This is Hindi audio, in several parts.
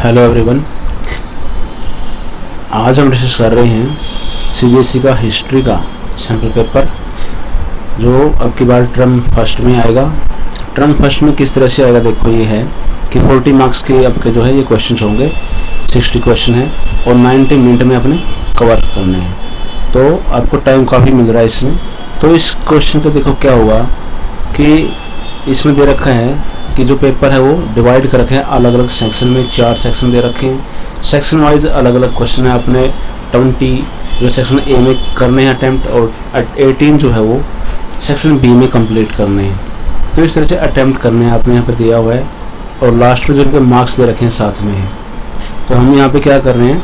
Hello everyone. आज हम डिस्कस कर रहे हैं सीबीएसई का हिस्ट्री का सैम्पल पेपर जो अब की बार टर्म फर्स्ट में आएगा। टर्म फर्स्ट में किस तरह से आएगा, देखो ये है कि 40 मार्क्स के आपके जो है ये क्वेश्चन होंगे। 60 क्वेश्चन है और 90 मिनट में अपने कवर करने हैं, तो आपको टाइम काफ़ी मिल रहा है इसमें। तो इस क्वेश्चन का देखो क्या हुआ कि इसमें दे रखा है कि जो पेपर है वो डिवाइड कर रखे हैं अलग अलग सेक्शन में। 4 सेक्शन दे रखे हैं, सेक्शन वाइज अलग अलग क्वेश्चन है। अपने 20 जो सेक्शन ए में करने हैं अटैम्प्ट, और 18 जो है वो सेक्शन बी में कंप्लीट करने हैं। तो इस तरह से अटैम्प्ट करने हैं आपने यहाँ पे दिया हुआ है, और लास्ट में जो उनके मार्क्स दे रखे हैं साथ में है। तो हम यहाँ पे क्या कर रहे हैं,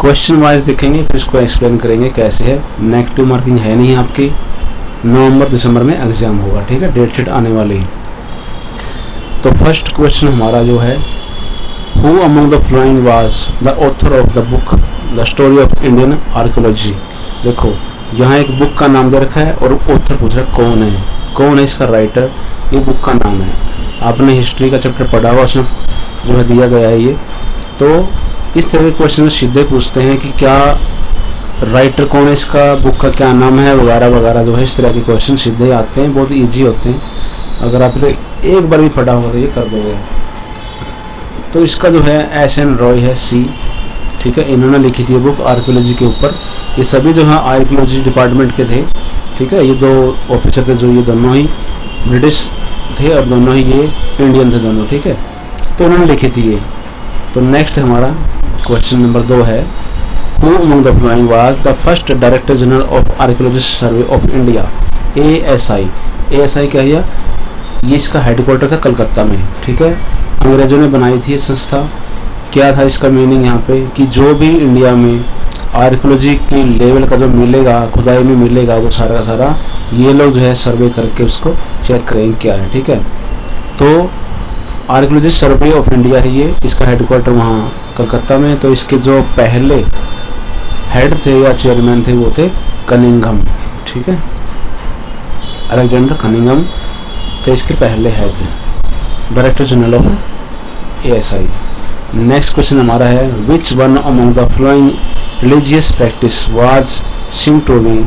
क्वेश्चन वाइज देखेंगे, फिर इसको एक्सप्लेन करेंगे कैसे है। नेगेटिव मार्किंग है नहीं आपकी, नवंबर दिसंबर में एग्जाम होगा, ठीक है, डेट शीट आने वाली है। तो फर्स्ट क्वेश्चन हमारा जो है, who among the following was the author of the book the story of Indian archaeology. देखो यहाँ एक बुक का नाम दे रखा है और ऑथर पूछ रहा है कौन है इसका राइटर, ये बुक का नाम है। आपने हिस्ट्री का चैप्टर पढ़ा हुआ, उसमें जो है दिया गया है ये। तो इस तरह के क्वेश्चन सीधे पूछते हैं कि क्या राइटर कौन है, इसका बुक का क्या नाम है, वगैरह वगैरह। जो है इस तरह के क्वेश्चन सीधे आते हैं, बहुत ईजी होते हैं। अगर आपने एक बार भी पढ़ा होगा तो ये कर दोगे। तो इसका जो है एस.एन. रॉय है, सी, ठीक है, इन्होंने लिखी थी बुक आर्कियोलॉजी के ऊपर। ये सभी जो है आर्कियोलॉजी डिपार्टमेंट के थे, ठीक है। ये दो ऑफिसर थे जो ये दोनों ही ब्रिटिश थे और दोनों ही ये इंडियन थे दोनों, ठीक है। तो उन्होंने लिखी थी ये। तो नेक्स्ट हमारा क्वेश्चन नंबर 2 है, who among the following was the first director general of archaeologist survey of India, ASI। ASI क्या है, ये इसका हेडक्वार्टर था कलकत्ता में, ठीक है। अंग्रेजों ने बनाई थी ये संस्था। क्या था इसका मीनिंग यहाँ पे कि जो भी इंडिया में आर्कियोलॉजी के लेवल का जो मिलेगा, खुदाई में मिलेगा, वो सारा का सारा ये लोग जो है सर्वे करके उसको चेक करेंगे क्या है, ठीक है। तो आर्कियोलॉजिस्ट सर्वे ऑफ इंडिया है ये, इसका हेडक्वार्टर वहाँ कलकत्ता में। तो इसके जो पहले हेड थे या चेयरमैन थे वो थे कनिंघम, ठीक है, अलेक्जेंडर कनिंघम। तो इसके पहले head director general of ASI। Next question हमारा है, which one among the following religious practice was seem to be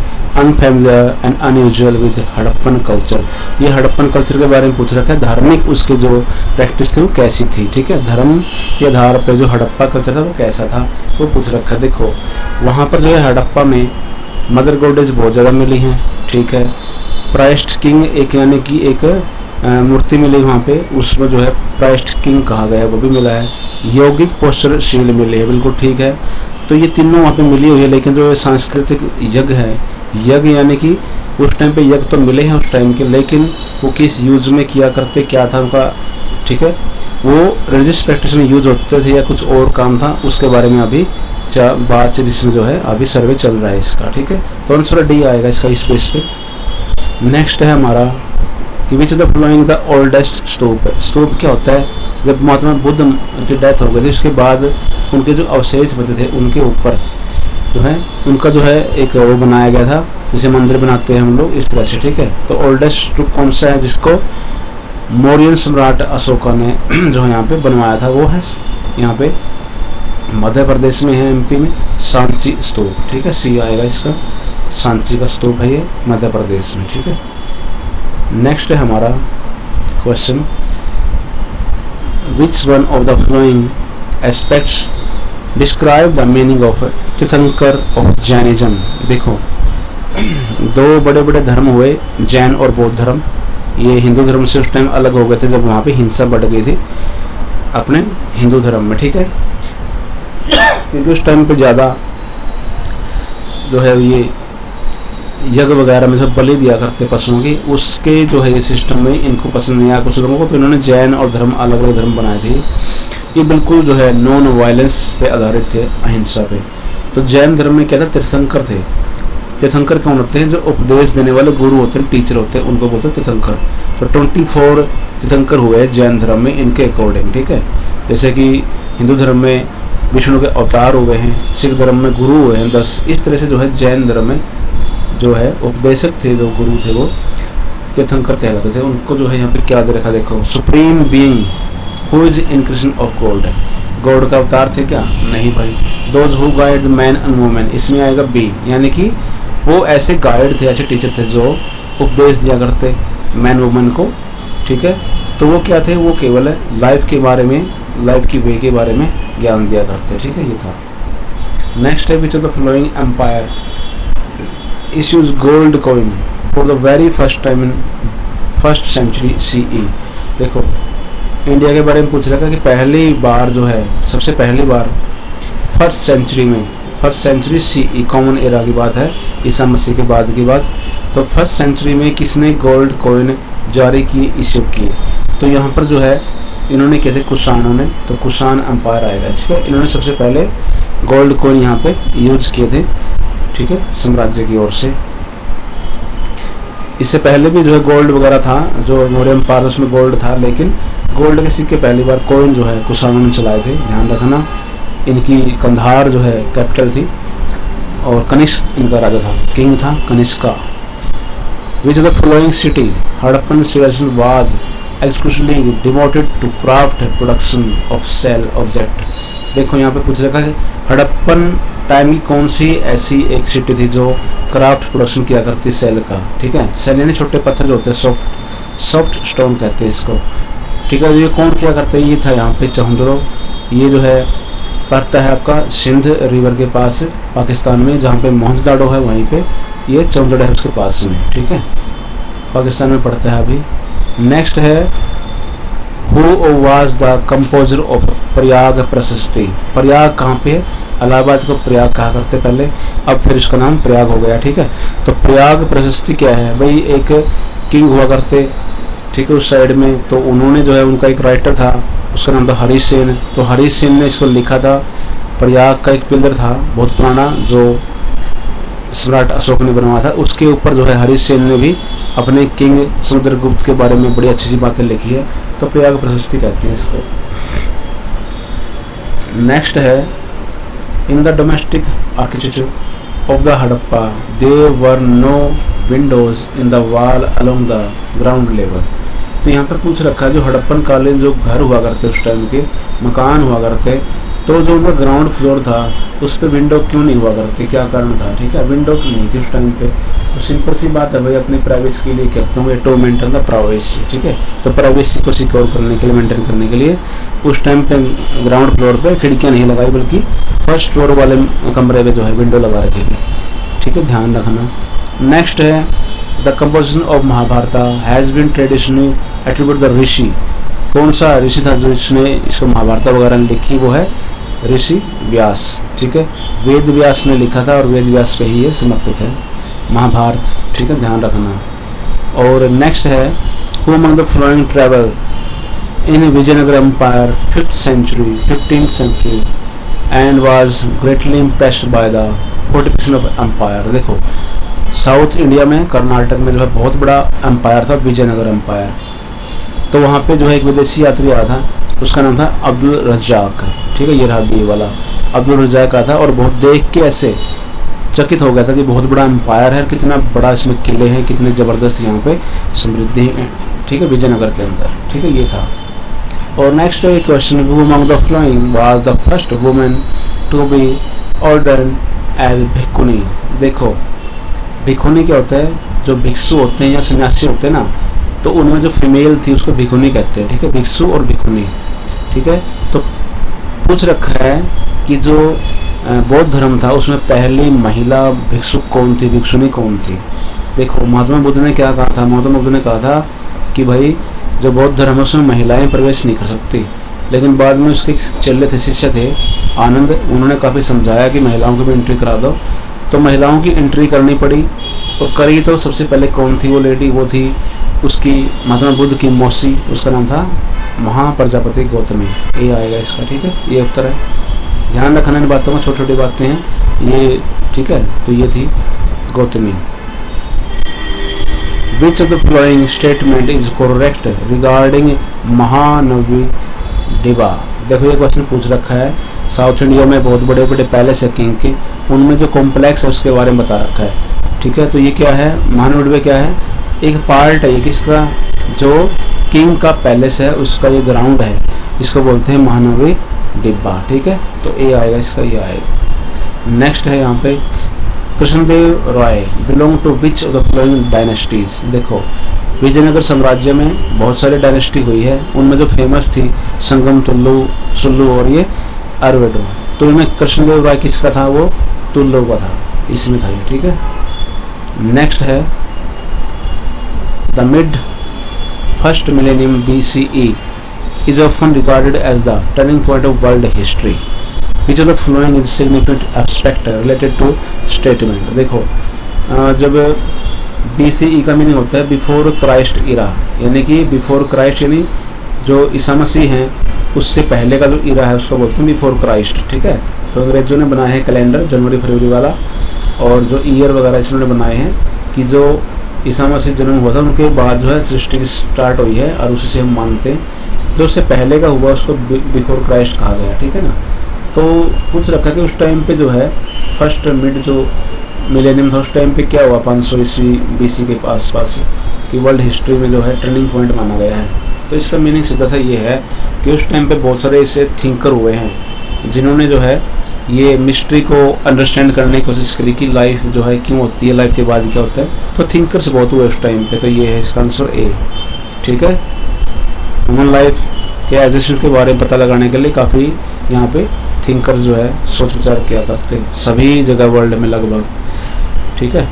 unfamiliar and unusual with Harappan culture. ये हड़प्पन कल्चर के बारे में पूछ रखा है, धार्मिक उसके जो प्रैक्टिस थी वो कैसी थी, ठीक है। धर्म के आधार पर जो हड़प्पा कल्चर था वो कैसा था वो पूछ रखा है। देखो वहाँ पर जो है हड़प्पा में मदर गॉडेज बहुत ज़्यादा मिली हैं, ठीक है। प्राइस्ट किंग एक यानी कि एक मूर्ति मिली वहाँ पे, उसमें जो है प्राइस्ट किंग कहा गया है वो भी मिला है। यौगिक पोस्टर शील मिले है, बिल्कुल ठीक है। तो ये तीनों वहाँ पे मिली हुई है। लेकिन जो सांस्कृतिक यज्ञ है, यज्ञ यानी कि उस टाइम पे यज्ञ तो मिले हैं उस टाइम के, लेकिन वो किस यूज में किया करते, क्या था उनका, ठीक है, वो रिलीजियस प्रैक्टिस में यूज होते थे या कुछ और काम था, उसके बारे में अभी बातचीत इसमें जो है अभी सर्वे चल रहा है इसका, ठीक है। तो आंसर डी आएगा इसका इस पेज पे। नेक्स्ट है हमारा कि which the following the oldest stupa. Stupa क्या होता है, जब महात्मा बुद्ध की डेथ हो गई थी उसके बाद उनके जो अवशेष बचे थे उनके ऊपर जो है उनका जो है एक वो बनाया गया था, जैसे मंदिर बनाते हैं हम लोग इस तरह से, ठीक है। तो ओल्डेस्ट स्तूप कौन सा है, जिसको मौर्यन सम्राट अशोका ने जो यहाँ पे बनवाया था, वो है यहाँ पे मध्य प्रदेश में है, MP में, सांची स्तूप, ठीक है, सी आएगा इसका। सांची का स्तूप है ये मध्य प्रदेश में, ठीक है। नेक्स्ट है हमारा question, which one of the following aspects describe the meaning of तीर्थंकर ऑफ जैनिज्म। देखो दो बड़े बड़े धर्म हुए, जैन और बौद्ध धर्म। ये हिंदू धर्म से उस टाइम अलग हो गए थे जब वहाँ पे हिंसा बढ़ गई थी अपने हिंदू धर्म में, ठीक है। क्योंकि उस टाइम पे ज़्यादा जो है ये यज्ञ वगैरह में सब बलि दिया करते पशुओं की, उसके जो है ये सिस्टम में इनको पसंद नहीं आया कुछ लोगों को। तो इन्होंने जैन और धर्म अलग अलग धर्म बनाए थे। ये बिल्कुल जो है नॉन वायलेंस पे आधारित थे, अहिंसा पे। तो जैन धर्म में क्या था, तीर्थंकर थे। तीर्थंकर कौन होते हैं, जो उपदेश देने वाले गुरु होते हैं, टीचर होते हैं, उनको बोलते हैं तीर्थंकर। तो 24 तीर्थंकर हुए जैन धर्म में इनके अकॉर्डिंग, ठीक है। जैसे कि हिंदू धर्म में विष्णु के अवतार हुए हैं, सिख धर्म में गुरु हुए हैं 10। इस तरह से जो है जैन धर्म में जो है उपदेशक थे, जो गुरु थे वो तीर्थंकर कहलाते थे। उनको जो है यहाँ पे क्या दे रखा, देखो, supreme being who is incarnation of God है। गॉड का अवतार थे क्या? नहीं भाई। Those who guide man and women, इसमें आएगा बी, यानी कि वो ऐसे गाइड थे, ऐसे टीचर थे जो उपदेश दिया करते मैन वुमेन को, ठीक है। तो वो क्या थे? वो केवल लाइफ के बारे में, लाइफ की वे के बारे में ज्ञान दिया करते, ठीक है। ये था। नेक्स्ट है which of the following empire issues gold coin for the very first time in first century CE। देखो इंडिया के बारे में पूछ रखा कि पहली बार जो है, सबसे पहली बार फर्स्ट सेंचुरी में, first century CE common era की बात है, ईसा मसीह के बाद की बात। तो फर्स्ट सेंचुरी में किसने गोल्ड कॉइन जारी किए, इश्यू किए? तो यहाँ पर जो है इन्होंने किए थे कुषाणों ने, तो कुषाण एम्पायर आएगा, ठीक है। इन्होंने सबसे पहले गोल्ड कॉइन यहाँ पे यूज किए थे, ठीक है, साम्राज्य की ओर से। इससे पहले भी जो है गोल्ड वगैरह था, जो मौर्य एम्पायर उसमें गोल्ड था, लेकिन गोल्ड के सिक्के पहली बार कॉइन जो है कुषाणों ने चलाए थे, ध्यान रखना। इनकी कंधार जो है कैपिटल थी और कनिष्क इनका राजा था, किंग था Kanishka. Which of the following city Harappan civilisation was exclusively devoted to craft production of shell object. देखो यहाँ पे पूछ रखा है हड़प्पन टाइम की कौन सी ऐसी एक सिटी थी जो क्राफ्ट प्रोडक्शन किया करती सेल का, ठीक है। सेल यानी छोटे पत्थर जो होते हैं, सॉफ्ट स्टोन कहते हैं इसको, ठीक है। ये कौन किया करते हैं? ये था यहाँ पे चौंदरो, ये जो है पड़ता है आपका सिंध रिवर के पास पाकिस्तान में, जहाँ पे मोहनजोदड़ो है वहीं पे ये चौंदड़ो है उसके पास में, ठीक है, पाकिस्तान में पड़ता है अभी। नेक्स्ट है who was the composer of Prayag प्रशस्ति। प्रयाग कहाँ पे है? इलाहाबाद को प्रयाग कहा करते पहले, अब फिर इसका नाम प्रयाग हो गया, ठीक है। तो प्रयाग प्रशस्ति क्या है भाई? एक किंग हुआ करते, ठीक है, उस साइड में। तो उन्होंने जो है, उनका एक राइटर था, उसका नाम था हरीश सेन। तो हरीश सेन ने इसको लिखा था। प्रयाग का एक पिलर था बहुत पुराना जो सम्राट अशोक ने बनवाया था, उसके ऊपर जो है हरीश सेन ने भी अपने किंग समुद्रगुप्त के बारे में बड़ी अच्छी सी बातें लिखी है, तो प्रयाग प्रशस्ति कहते हैं इसको। नेक्स्ट है in the domestic architecture of the Harappa there were no windows in the wall along the ground level. तो यहाँ पर पूछ रखा है जो हड़प्पन कालीन जो घर हुआ करते उस टाइम के मकान हुआ करते, तो जो उनका ग्राउंड फ्लोर था उस पर विंडो क्यों नहीं हुआ करती, क्या कारण था, ठीक है। विंडो क्यों नहीं थी उस टाइम पे? तो सिंपल सी बात है भाई, अपनी प्राइवेसी के लिए कहते हैं टू मेंटेन द प्राइवेसी, ठीक है। तो प्राइवेसी को सिक्योर करने के लिए, मेंटेन करने के लिए उस टाइम पे ग्राउंड फ्लोर पे खिड़कियाँ नहीं लगाई, बल्कि फर्स्ट फ्लोर वाले कमरे में जो है विंडो लगा रखी थी, ठीक है, ध्यान रखना। नेक्स्ट है the composition of Mahabharata has been traditionally attribute the rishi. कौन सा ऋषि था जिसने इसको महाभारत वगैरह लिखी? वो है ऋषि व्यास, ठीक है। वेद व्यास ने लिखा था और वेद व्यास पे ही ये समर्पित है महाभारत, ठीक है, ध्यान रखना। और नेक्स्ट है who among the following travel in Vijayanagar empire 5th century 15th century and was greatly impressed by the fortification of empire. देखो साउथ इंडिया में कर्नाटक में जो है बहुत बड़ा एम्पायर था, विजयनगर एम्पायर। तो वहाँ पे जो है एक विदेशी यात्री आया था, उसका नाम था अब्दुल रज्जाक, ठीक है, ये रहा बी वाला अब्दुल रज्जाक आया था और बहुत देख के ऐसे चकित हो गया था कि बहुत बड़ा एम्पायर है, कितना बड़ा इसमें किले हैं, कितने ज़बरदस्त यहाँ पे समृद्धि है, ठीक है, विजयनगर के अंदर, ठीक है, ये था। और next question who among the following was the first women to be ordered as bhikshuni. देखो भिक्षुनी क्या होता है? जो भिक्षु होते हैं या सन्यासी होते हैं ना, तो उनमें जो फीमेल थी उसको भिक्षुनी कहते हैं, ठीक है, भिक्षु और भिक्षुनी, ठीक है। तो पूछ रखा है कि जो बौद्ध धर्म था उसमें पहली महिला भिक्षु कौन थी, भिक्षुनी कौन थी? देखो महात्मा बुद्ध ने क्या कहा था? महात्मा बुद्ध ने कहा था कि भाई जो बौद्ध धर्म है उसमें महिलाएं प्रवेश नहीं कर सकती, लेकिन बाद में उसके चेले थे, शिष्य थे आनंद, उन्होंने काफ़ी समझाया कि महिलाओं की भी एंट्री करा दो, तो महिलाओं की एंट्री करनी पड़ी। और करी तो सबसे पहले कौन थी वो लेडी? वो थी उसकी महात्मा बुद्ध की मौसी, उसका नाम था महाप्रजापति गौतमी, ये आएगा इसका, ठीक है, ये उत्तर है। ध्यान रखना इन बातों में, छोटी छोटी बातें हैं ये, ठीक है। तो ये थी Gautami. Which of the following statement is correct regarding Mahanavami Dibba. देखो ये क्वेश्चन पूछ रखा है, साउथ इंडिया में बहुत बड़े बड़े पैलेस है किंग के, उनमें जो कॉम्प्लेक्स है उसके बारे में बता रखा है, ठीक है। तो ये क्या है? महानवी डिबा क्या है? एक पार्ट है ये किसका? जो किंग का पैलेस है उसका ये ग्राउंड है, इसको बोलते हैं महानवी डिब्बा, ठीक है। तो ए आएगा इसका, ये आएगा। नेक्स्ट है यहाँ पे Krishnadeva Raya belong to which of the following dynasties. देखो विजयनगर साम्राज्य में बहुत सारी डायनेस्टी हुई है, उनमें जो फेमस थी संगम, तुल्लु, सुल्लू और ये अरवेडो। तो इनमें कृष्णदेव राय किसका था, वो तुल्लु का था, इसमें था ये, ठीक है। नेक्स्ट है the mid first millennium BCE is often regarded as the turning point of world history. Which of the following is significant aspect related to statement? देखो जब BCE का मीनिंग होता है बिफोर क्राइस्ट इरा, यानी कि बिफोर क्राइस्ट यानी जो ईसा मसीह हैं उससे पहले का जो इरा है उसको बोलते हैं बिफोर क्राइस्ट, ठीक है। तो अंग्रेजों ने बनाया है कैलेंडर जनवरी फरवरी वाला, और जो ईयर वगैरह इन्होंने बनाए हैं कि जो ईसा मसीह जन्म हुआ था उनके बाद जो है सृष्टि स्टार्ट हुई है, और उसी से हम मानते हैं। जो उससे पहले का हुआ उसको बिफोर क्राइस्ट कहा गया, ठीक है ना। तो कुछ रखा कि उस टाइम पे जो है फर्स्ट मिड जो मिलेनियम था उस टाइम पे क्या हुआ 500 ईस्वी BC के आसपास कि वर्ल्ड हिस्ट्री में जो है टर्निंग पॉइंट माना गया है। तो इसका मीनिंग सीधा सा ये है कि उस टाइम पे बहुत सारे ऐसे थिंकर हुए हैं जिन्होंने जो है ये मिस्ट्री को अंडरस्टैंड करने की कोशिश करी कि लाइफ जो है क्यों होती है, लाइफ के बाद क्या होता है। तो थिंकर्स बहुत हुए उस टाइम पे, तो ये है इसका आंसर ए, ठीक है। ह्यूमन लाइफ के एग्जिस्टेंस के बारे में पता लगाने के लिए काफ़ी यहाँ पे थिंकर्स जो है सोच विचार किया करते हैं सभी जगह वर्ल्ड में लगभग, ठीक है।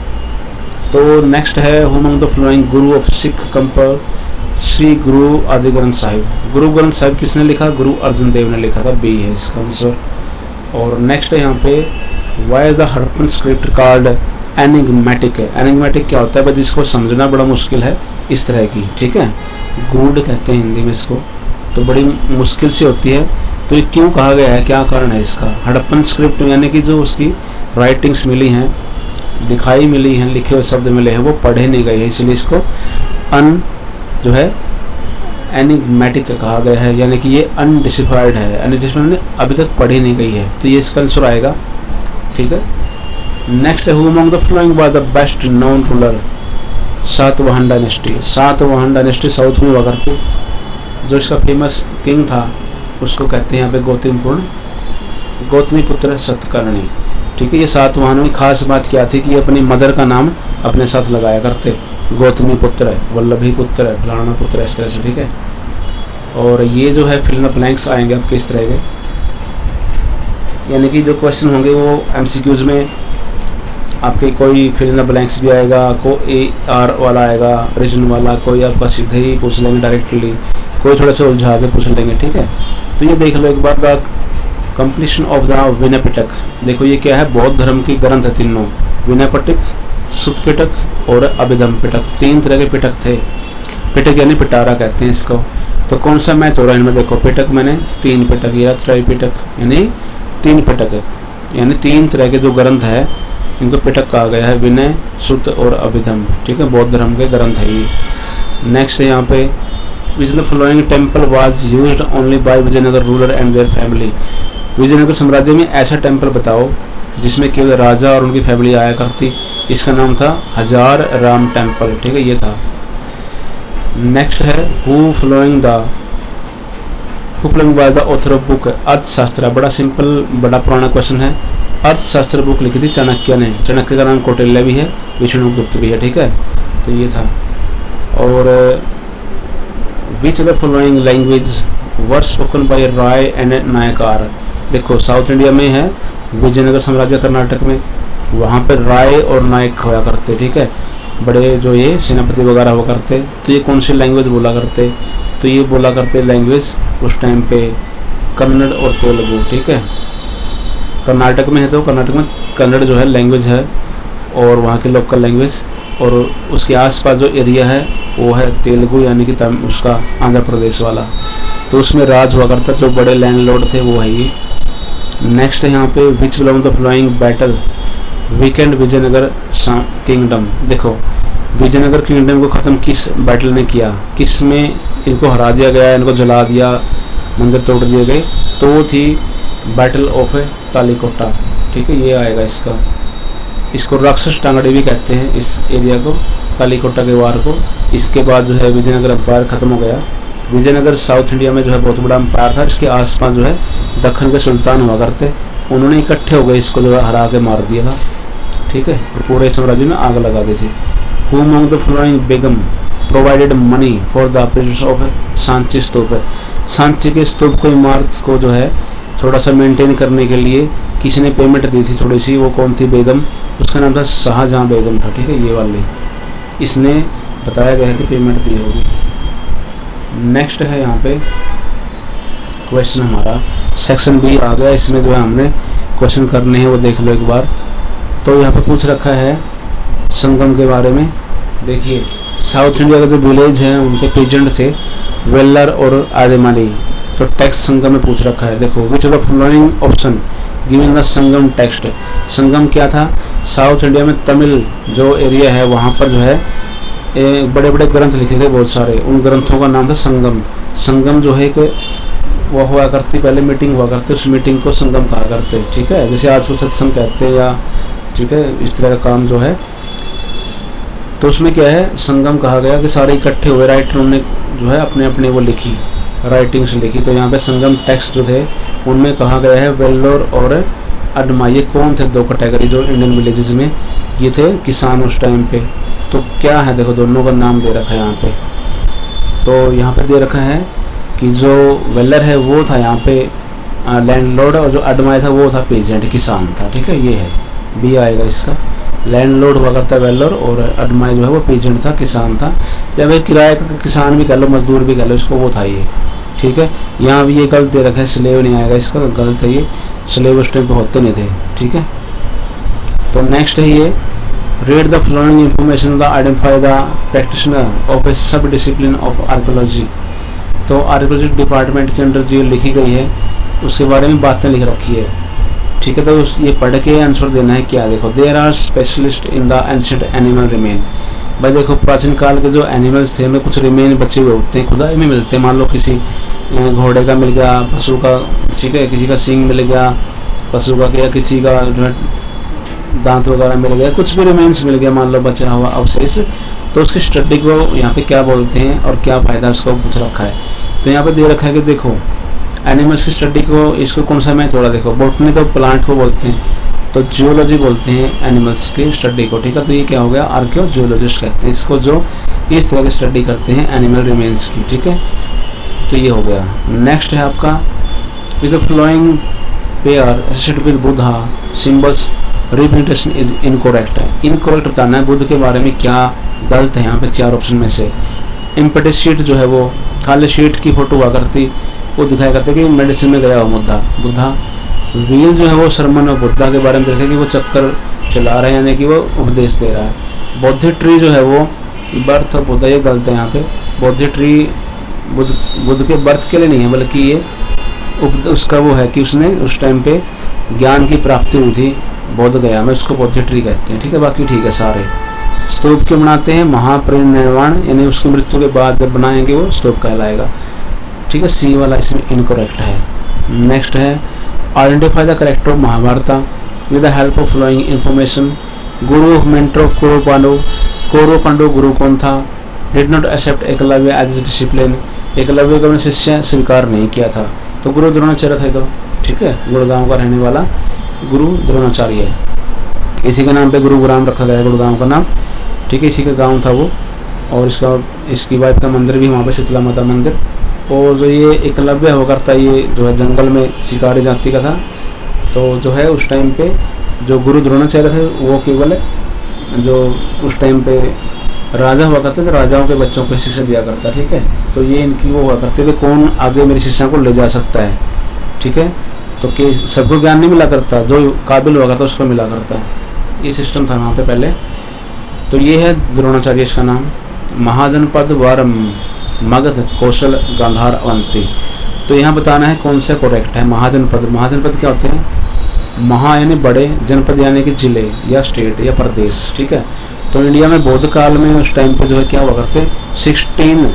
तो नेक्स्ट है who among the following Guru of Sikh compare Shri गुरु आदि ग्रंथ साहिब। गुरु ग्रंथ साहिब किसने लिखा, गुरु अर्जुन देव ने लिखा था, बी है इसका आंसर। और नेक्स्ट है यहाँ पे why is the Harappan script called enigmatic है। एनिग्मेटिक क्या होता है भाई, जिसको समझना बड़ा मुश्किल है, इस तरह की, ठीक है। गूढ़ कहते हैं हिंदी में इसको, तो बड़ी मुश्किल से होती है। तो ये क्यों कहा गया है, क्या कारण है इसका। हड़प्पन स्क्रिप्ट यानी कि जो उसकी राइटिंग्स मिली हैं, लिखाई मिली हैं, लिखे हुए शब्द मिले हैं, वो पढ़े नहीं गए हैं, इसलिए इसको जो है एनिग्मेटिक कहा गया है, यानी कि ये अनडिसिफाइड है, अनडिसिफाइड अभी तक पढ़ी नहीं गई है। तो ये इसका आंसर आएगा, ठीक है। नेक्स्ट है who among the following was the best known ruler Satavahana dynasty. Satavahana dynasty south में हुआ करती, जो इसका फेमस किंग था उसको कहते हैं यहाँ पे गौतमी पुत्र सतकर्णी, ठीक है। ये सातवाहनों की खास बात क्या थी कि ये अपनी मदर का नाम अपने साथ लगाया करते, गौतमी पुत्र है, वल्लभी पुत्र है, फलाना पुत्र है, इस तरह से, ठीक है। और ये जो है फिल इन द ब्लैंक्स आएंगे आपके इस तरह के, यानी कि जो क्वेश्चन होंगे वो MCQs में आपके कोई फिल इन द ब्लैंक्स भी आएगा, कोई AR वाला आएगा, रीजन वाला, कोई आपका सीधे ही पूछ लेंगे डायरेक्टली, कोई थोड़ा सा उलझा के पूछ लेंगे, ठीक है। तो ये देख लो एक बार the completion of the Vinaya Pitaka. देखो ये क्या है, बौद्ध धर्म की ग्रंथ है तीनों, विनय पिटक, सुत पिटक और अभिधम पिटक, 3 तरह के पिटक थे। पिटक यानी पिटारा कहते हैं इसको। तो कौन सा मैच हो रहा है इनमें, देखो पिटक मैंने 3 पिटक, या त्रिपिटक यानी 3 पिटक, यानी 3 तरह के जो ग्रंथ है इनको पिटक कहा गया है, विनय, सुत और अभिधम, ठीक है। बौद्ध धर्म के ग्रंथ है ये। नेक्स्ट है यहाँ पे which the following temple was used only by Vijayanagar ruler and their family. Vijayanagar साम्राज्य में ऐसा टेम्पल बताओ जिसमें केवल राजा और उनकी फैमिली आया करती। इसका नाम था हजार राम टेम्पल, ठीक है, ये था। नेक्स्ट है who following by the author of book Arthashastra. बड़ा सिंपल बड़ा पुराना क्वेश्चन है। अर्थशास्त्र बुक लिखी थी चाणक्य ने, चाणक्य का नाम कौटिल्य भी है, विष्णुगुप्त भी है, ठीक है। तो ये था। और which the following language were spoken by Raya and Nayakar. देखो साउथ इंडिया में है विजयनगर साम्राज्य, कर्नाटक में, वहाँ पर राय और नायक होया करते, ठीक है, बड़े जो ये सेनापति वगैरह हुआ करते। तो ये कौन सी लैंग्वेज बोला करते, तो ये बोला करते लैंग्वेज उस टाइम पे कन्नड़ और तेलुगु, ठीक है। कर्नाटक में है तो कर्नाटक में कन्नड़ जो है लैंग्वेज है और वहाँ की लोकल लैंग्वेज, और उसके आसपास जो एरिया है वो है तेलुगु यानी कि उसका आंध्र प्रदेश वाला। तो उसमें राज हुआ करता, जो बड़े लैंडलॉर्ड थे वो है ये। नेक्स्ट है यहाँ पे which belong the following battle weakened Vijayanagar kingdom. देखो विजयनगर किंगडम को ख़त्म किस बैटल ने किया, किस में इनको हरा दिया गया, इनको जला दिया, मंदिर तोड़ दिए गए, तो वो थी बैटल ऑफ तालीकोटा, ठीक है, ये आएगा इसका। इसको राक्षस टांगड़ी भी कहते हैं इस एरिया को, तालीकोटा के वार को। इसके बाद जो है विजयनगर एम्पायर ख़त्म हो गया, विजयनगर साउथ इंडिया में जो है बहुत बड़ा एम्पायर था। इसके आसपास जो है दक्कन के सुल्तान हुआ करते, उन्होंने इकट्ठे हो गए इसको जो है हरा के मार दिया था, ठीक है, और पूरे साम्राज्य में आग लगा दी थी। Who among the following begum provided money for the preservation of Sanchi stupa. Sanchi के स्तूप को, इमारत को जो है थोड़ा सा मेंटेन करने के लिए किसी ने पेमेंट दी थी थोड़ी सी, वो कौन थी बेगम, उसका नाम था शाहजहां बेगम था, ठीक है, ये वाली इसने बताया गया है कि पेमेंट दी होगी। नेक्स्ट है यहाँ पे क्वेश्चन हमारा सेक्शन बी आ गया, इसमें जो है हमने क्वेश्चन करने हैं वो देख लो एक बार। तो यहाँ पे पूछ रखा है संगम के बारे में। देखिए साउथ इंडिया का जो विलेज है उनके पेजेंट थे वेल्लर और आदिमाली। तो टेक्स्ट संगम में पूछ रखा है, देखो which of the following option given the Sangam text. Sangam क्या था, साउथ इंडिया में तमिल जो एरिया है वहाँ पर जो है बड़े बड़े ग्रंथ लिखे गए बहुत सारे, उन ग्रंथों का नाम था संगम। संगम जो है कि वो हुआ करती, पहले मीटिंग हुआ करती, उस मीटिंग को संगम कहा करते, ठीक है, जैसे आजकल सत्संग कहते हैं या ठीक है इस तरह का काम जो है। तो उसमें क्या है, संगम कहा गया कि सारे इकट्ठे हुए, राइटरों ने जो है अपने अपने वो लिखी, राइटिंग्स लिखी। तो यहाँ पे संगम टेक्स्ट जो थे उनमें कहा गया है वेल्लोर और अडमा, ये कौन थे, दो कैटेगरी जो इंडियन विलेजेस में ये थे किसान उस टाइम पे। तो क्या है, देखो दोनों का नाम दे रखा है यहाँ पे। तो यहाँ पे दे रखा है कि जो वेलर है वो था यहाँ पे लैंडलॉर्ड, और जो अडमाई था वो था पेजेंट, किसान था, ठीक है, ये है बी आएगा इसका। लैंडलॉर्ड हुआ करता है वेलर और अडमाई जो है वो पेजेंट था, किसान था, या फिर किराए का किसान भी कह लो, मजदूर भी कह लो, इसको वो था ये, ठीक है। यहाँ भी ये गलत दे रखा है, स्लेव नहीं आएगा इसका, गलत है ये, स्लेव उस टाइम पे होते नहीं थे, ठीक है। तो नेक्स्ट है ये read the following information to identify the practitioner of a sub discipline of archaeology। तो आर्कियोलॉजी डिपार्टमेंट के अंदर जो लिखी गई है उसके बारे में बातें लिख रखी है, ठीक है। तो ये पढ़ के आंसर देना है क्या, देखो there are specialist in the ancient animal remain. भाई देखो प्राचीन काल के जो एनिमल्स थे उनमें कुछ रिमेन बचे हुए होते हैं, खुदाई में मिलते हैं। मान लो किसी घोड़े का मिल गया, पशु का, ठीक है, किसी का सींग मिल गया पशु का, या किसी का जो है दांत वगैरह मिल गया, कुछ भी रिमेन्स मिल गया मान लो बचा हुआ अवशेष, तो उसकी स्टडी को यहाँ पे क्या बोलते हैं और क्या फ़ायदा उसको पूछ रखा है। तो यहाँ पे दे रखा है कि देखो एनिमल्स की स्टडी को, इसको कौन सा मैच हो रहा है, देखो बॉटनी तो प्लांट को बोलते हैं, तो जियोलॉजी बोलते हैं एनिमल्स की स्टडी को, ठीक है। तो ये क्या हो गया, आर्कियोलॉजिस्ट कहते हैं इसको, जो इस तरह की स्टडी करते हैं एनिमल रिमेन्स की, ठीक है। तो ये हो गया। नेक्स्ट है आपका with the flowing pair associated with Buddha symbols representation is incorrect है। इनकोरेक्ट बताना है बुद्ध के बारे में क्या गलत है यहाँ पे चार ऑप्शन में से। इम्पेटी शीट जो है वो खाली शीट की फोटो हुआ करती, वो दिखाया करता कि मेडिसिन में गया हुआ बुद्धा। व्हील जो है वो सरमन और बुद्धा के बारे में देखा कि वो चक्कर चला रहा है, यानी कि वो उपदेश दे रहा है। बौद्ध ट्री जो है वो बर्थ ऑफ बुद्धा, ये गलत है यहाँ पे। बौद्ध ट्री बुद्ध के बर्थ के लिए नहीं है, बल्कि ये उसका वो है कि उसने उस टाइम पे ज्ञान की प्राप्ति हुई थी बौद्ध गया में, उसको बौद्ध ट्री कहते हैं, ठीक है। बाकी ठीक है सारे। स्तूप क्यों बनाते हैं, महापरिनिर्वाण, यानी उसकी मृत्यु के बाद जब बनाएंगे वो स्तूप कहलाएगा, ठीक है। सी वाला इसमें इनकरेक्ट है। नेक्स्ट है identify the character of Mahabharata with the help of following information. Guru mentor of Kaurava Pandu गुरु कौन था। Did not accept Ekalavya as a discipline. Ekalavya को अपने शिष्य स्वीकार नहीं किया था, तो गुरु द्रोणाचार्य था, तो ठीक है, गुड़गांव का रहने वाला गुरु द्रोणाचार्य है। इसी के नाम पे गुरुग्राम रखा गया है, गुड़गांव का नाम, ठीक है, इसी का गांव था वो। और इसकी वाइफ का मंदिर भी वहाँ पे शीतला माता मंदिर। और जो ये एकलव्य हुआ करता, ये जो है जंगल में शिकारी जाति का था। तो जो है उस टाइम पे जो गुरु द्रोणाचार्य थे वो केवल जो उस टाइम पे राजा हुआ करते थे, राजाओं के बच्चों को शिक्षा दिया करता, ठीक है। तो ये इनकी वो हुआ करते थे कौन आगे मेरी शिक्षा को ले जा सकता है, ठीक है। तो कि सबको ज्ञान नहीं मिला करता, जो काबिल हुआ करता उसको मिला करता है, ये सिस्टम था वहाँ पे पहले। तो ये है द्रोणाचार्य इसका नाम। महाजनपद वारम मगध कौशल गांधार अवंती। तो यहाँ बताना है कौन सा करेक्ट है। महाजनपद क्या होते हैं, महा यानी बड़े, जनपद यानी कि जिले या स्टेट या प्रदेश, ठीक है। तो इंडिया में बौद्ध काल में उस टाइम पे जो है क्या हुआ करते 16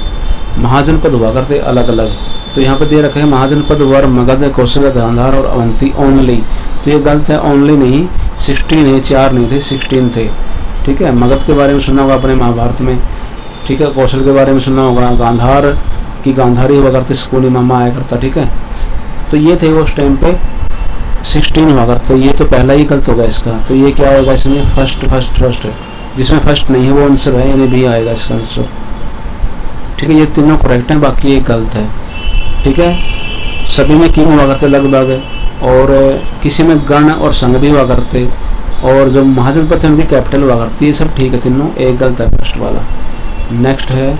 महाजनपद हुआ करते अलग अलग। तो यहाँ पे दे रखा है महाजनपद वर मगध कौशल गांधार और अवंती ओनली। तो ये गलत है, ओनली नहीं, 16 है, 4 नहीं थे 16 थे, ठीक है। मगध के बारे में सुना होगा अपने महाभारत में, ठीक है। कौशल के बारे में सुना होगा, गांधार कि गांधारी हुआ करते, स्कूली मामा आया करता, ठीक है। तो ये थे उस टाइम पे 16 हुआ करते, ये तो पहला ही गलत होगा इसका। तो ये क्या होगा इसमें, फर्स्ट, जिसमें फर्स्ट नहीं है वो आंसर है, यानी भी आएगा इसका आंसर, ठीक है। ये तीनों करेक्ट हैं, बाकी ये गलत है, ठीक है। सभी में किंग हुआ करते लगभग, और किसी में गण और संघ भी हुआ करते, और जो महाजनपद है उनकी कैपिटल हुआ करती है, सब ठीक है तीनों, एक गलत है फर्स्ट वाला। नेक्स्ट है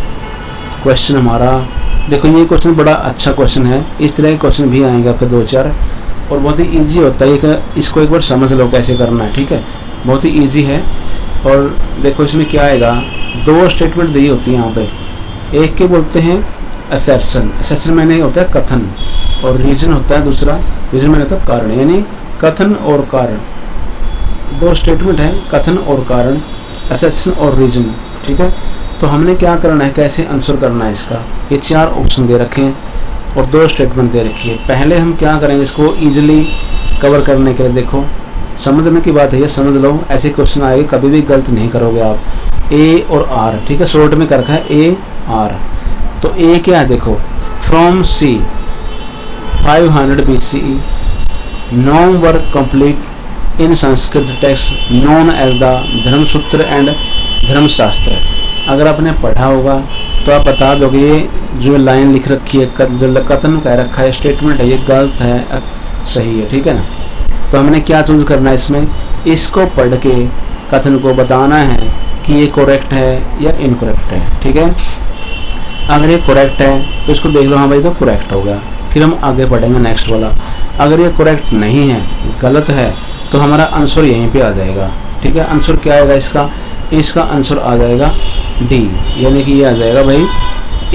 क्वेश्चन हमारा, देखो ये क्वेश्चन बड़ा अच्छा क्वेश्चन है, इस तरह के क्वेश्चन भी आएंगे आपके 2-4, और बहुत ही इजी होता है कि इसको एक बार समझ लो कैसे करना है, ठीक है। बहुत ही इजी है। और देखो इसमें क्या आएगा, 2 स्टेटमेंट दी होती है यहाँ पे, एक के बोलते हैं असर्शन, असर्शन मैंने होता है कथन, और रीजन होता है दूसरा, रीजन मैंने होता है कारण, यानी कथन और कारण, 2 स्टेटमेंट है, कथन और कारण, असर्शन और रीजन, ठीक है। तो हमने क्या करना है, कैसे आंसर करना है इसका, ये 4 ऑप्शन दे रखे हैं और 2 स्टेटमेंट दे रखी है। पहले हम क्या करेंगे, इसको इजीली कवर करने के लिए, देखो समझने की बात है, ये समझ लो, ऐसे क्वेश्चन आएंगे कभी भी गलत नहीं करोगे आप। ए और आर, ठीक है, शॉर्ट में कर रखा है ए आर। तो ए क्या है, देखो, from c 500 BCE non work complete in Sanskrit text known as the Dharmasutra and Dharmashastra. अगर आपने पढ़ा होगा तो आप बता दोगे ये जो लाइन लिख रखी है, जो कथन कह रखा है, स्टेटमेंट है, ये गलत है सही है, ठीक है ना। तो हमने क्या चूज करना है इसमें, इसको पढ़ के कथन को बताना है कि ये करेक्ट है या इनकरेक्ट है, ठीक है। अगर ये करेक्ट है तो इसको देख लो, हाँ भाई तो करेक्ट हो गया, फिर हम आगे बढ़ेंगे नेक्स्ट वाला। अगर ये करेक्ट नहीं है, गलत है, तो हमारा आंसर यहीं पे आ जाएगा, ठीक है। आंसर क्या आएगा इसका, इसका आंसर आ जाएगा डी, यानी कि ये आ जाएगा भाई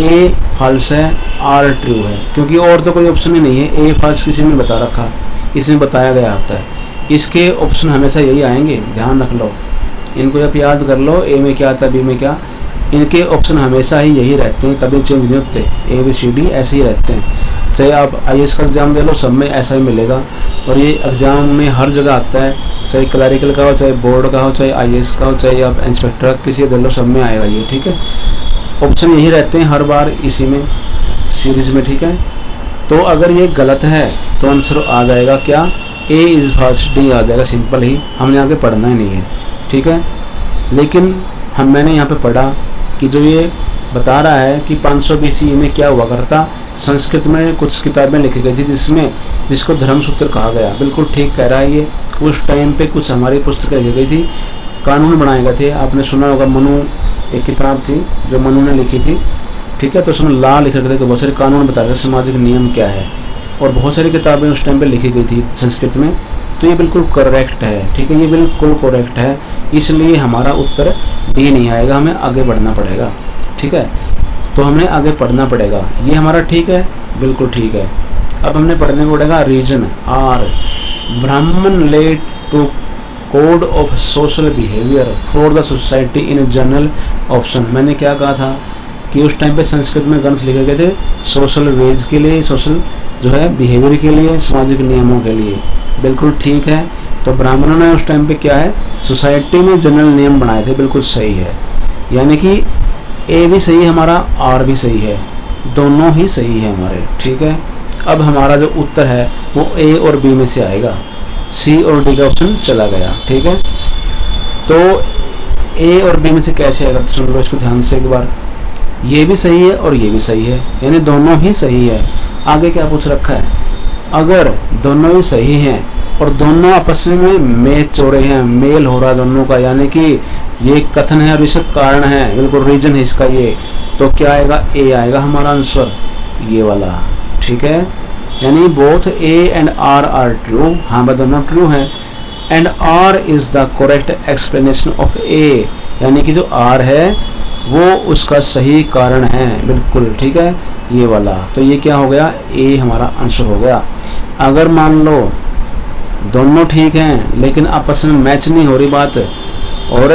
ए फॉल्स है, आर ट्रू है, क्योंकि और तो कोई ऑप्शन ही नहीं है। ए फॉल्स किसी ने बता रखा, इसमें बताया गया होता है, इसके ऑप्शन हमेशा यही आएंगे, ध्यान रख लो, इनको आप याद कर लो, ए में क्या था, बी में क्या, इनके ऑप्शन हमेशा ही यही रहते हैं, कभी चेंज नहीं होते, ABCD ऐसे ही रहते हैं। चाहे आप IAS का एग्ज़ाम दे लो, सब में ऐसा ही मिलेगा, और ये एग्ज़ाम में हर जगह आता है, चाहे क्लरिकल का हो, चाहे बोर्ड का हो, चाहे IAS का हो, चाहे आप इंस्पेक्टर किसी दे लो, सब में आएगा ये, ठीक है। ऑप्शन यही रहते हैं हर बार इसी में सीरीज में, ठीक है। तो अगर ये गलत है तो आंसर आ जाएगा क्या, ए इज़ फॉल्स, डी आ जाएगा, सिंपल ही, हमने आगे पढ़ना ही नहीं है, ठीक है। लेकिन मैंने यहाँ पे पढ़ा कि जो ये बता रहा है कि 500 BCE में क्या हुआ करता, संस्कृत में कुछ किताबें लिखी गई थी जिसको धर्मसूत्र कहा गया, बिल्कुल ठीक कह रहा है ये। उस टाइम पे कुछ हमारी पुस्तकें लिखी गई थी, कानून बनाए गए थे, आपने सुना होगा, मनु एक किताब थी जो मनु ने लिखी थी, ठीक है। तो उसमें लॉ लिखे गए थे, बहुत सारे कानून बताए गए, सामाजिक नियम क्या है, और बहुत सारी किताबें उस टाइम पे लिखी गई थी संस्कृत में। तो ये बिल्कुल करेक्ट है, ठीक है, ये बिल्कुल करेक्ट है, इसलिए हमारा उत्तर डी नहीं आएगा, हमें आगे बढ़ना पड़ेगा, ठीक है। तो हमने आगे पढ़ना पड़ेगा, ये हमारा ठीक है, बिल्कुल ठीक है। अब हमने पढ़ने को पड़ेगा reason are, Brahmin laid to code of social behaviour for the society in general option. मैंने क्या कहा था कि उस टाइम पे संस्कृत में ग्रंथ लिखे गए थे सोशल वेज के लिए, सोशल जो है बिहेवियर के लिए, सामाजिक नियमों के लिए, बिल्कुल ठीक है। तो ब्राह्मणों ने उस टाइम पे क्या है, सोसाइटी में जनरल नियम बनाए थे, बिल्कुल सही है, यानी कि ए भी सही है हमारा, आर भी सही है, दोनों ही सही है हमारे, ठीक है। अब हमारा जो उत्तर है वो ए और बी में से आएगा, सी और डी का ऑप्शन चला गया, ठीक है। तो ए और बी में से कैसे आएगा, तो सुन लो इसको ध्यान से एक बार, ये भी सही है और ये भी सही है, यानी दोनों ही सही है। आगे क्या पूछ रखा है, अगर दोनों ही सही हैं और दोनों आपस में मैच हो रहे हैं, मेल हो रहा है दोनों का, यानी कि ये कथन है और इसका कारण है, बिल्कुल रीजन है इसका ये, तो क्या आएगा, ए आएगा हमारा आंसर, ये वाला, ठीक है। यानी both A and R are true, हाँ भाई दोनों ट्रू हैं, and R is the correct explanation of A, यानी कि जो आर है वो उसका सही कारण है, बिल्कुल ठीक है, ये वाला। तो ये क्या हो गया, ए हमारा आंसर हो गया। अगर मान लो दोनों ठीक हैं लेकिन आपस में मैच नहीं हो रही बात, और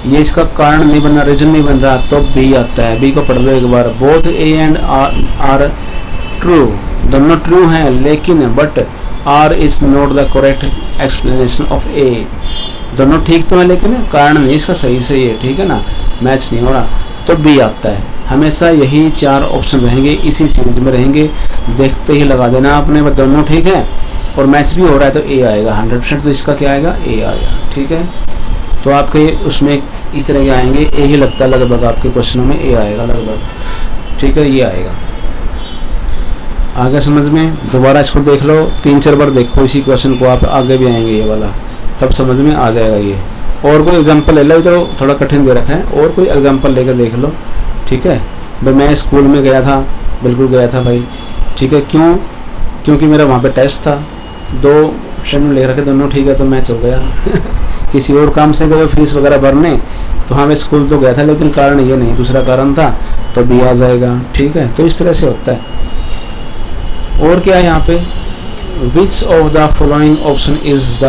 ये इसका कारण नहीं बन रहा, रीजन नहीं बन रहा, तो बी आता है, बी को पढ़ लो एक बार, both A and R true, दोनों ट्रू हैं लेकिन but R is not the correct explanation of A, दोनों ठीक तो है लेकिन कारण नहीं इसका सही है, ठीक है ना, मैच नहीं हो रहा, तो बी आता है हमेशा यही 4 ऑप्शन रहेंगे, इसी सीरीज में रहेंगे, देखते ही लगा देना आपने। बस दोनों ठीक है और मैच भी हो रहा है तो ए आएगा 100%, तो इसका क्या आएगा, ए आएगा। ठीक है, तो आपके उसमें इस तरह के आएंगे, ए ही लगता है लगभग आपके क्वेश्चनों में ए आएगा लगभग। ठीक है, ये आएगा। आगे समझ में, दोबारा इसको देख लो, 3-4 बार देखो इसी क्वेश्चन को, आप आगे भी आएंगे ये वाला, तब समझ में आ जाएगा ये। और कोई एग्जांपल ले लो, तो थोड़ा कठिन दे रखा है, और कोई एग्जांपल लेकर देख लो। ठीक है भाई, मैं स्कूल में गया था, बिल्कुल गया था भाई। ठीक है, क्यों? क्योंकि मेरा वहाँ पे टेस्ट था, 2 ऑप्शन ले रखे दोनों, ठीक है, तो मैच हो गया। किसी और काम से गए फीस वगैरह भरने, तो हाँ मैं स्कूल तो गया था, लेकिन कारण ये नहीं, दूसरा कारण था, तो बी आ जाएगा। ठीक है, तो इस तरह से होता है। और क्या है यहाँ पे, which of the following option is the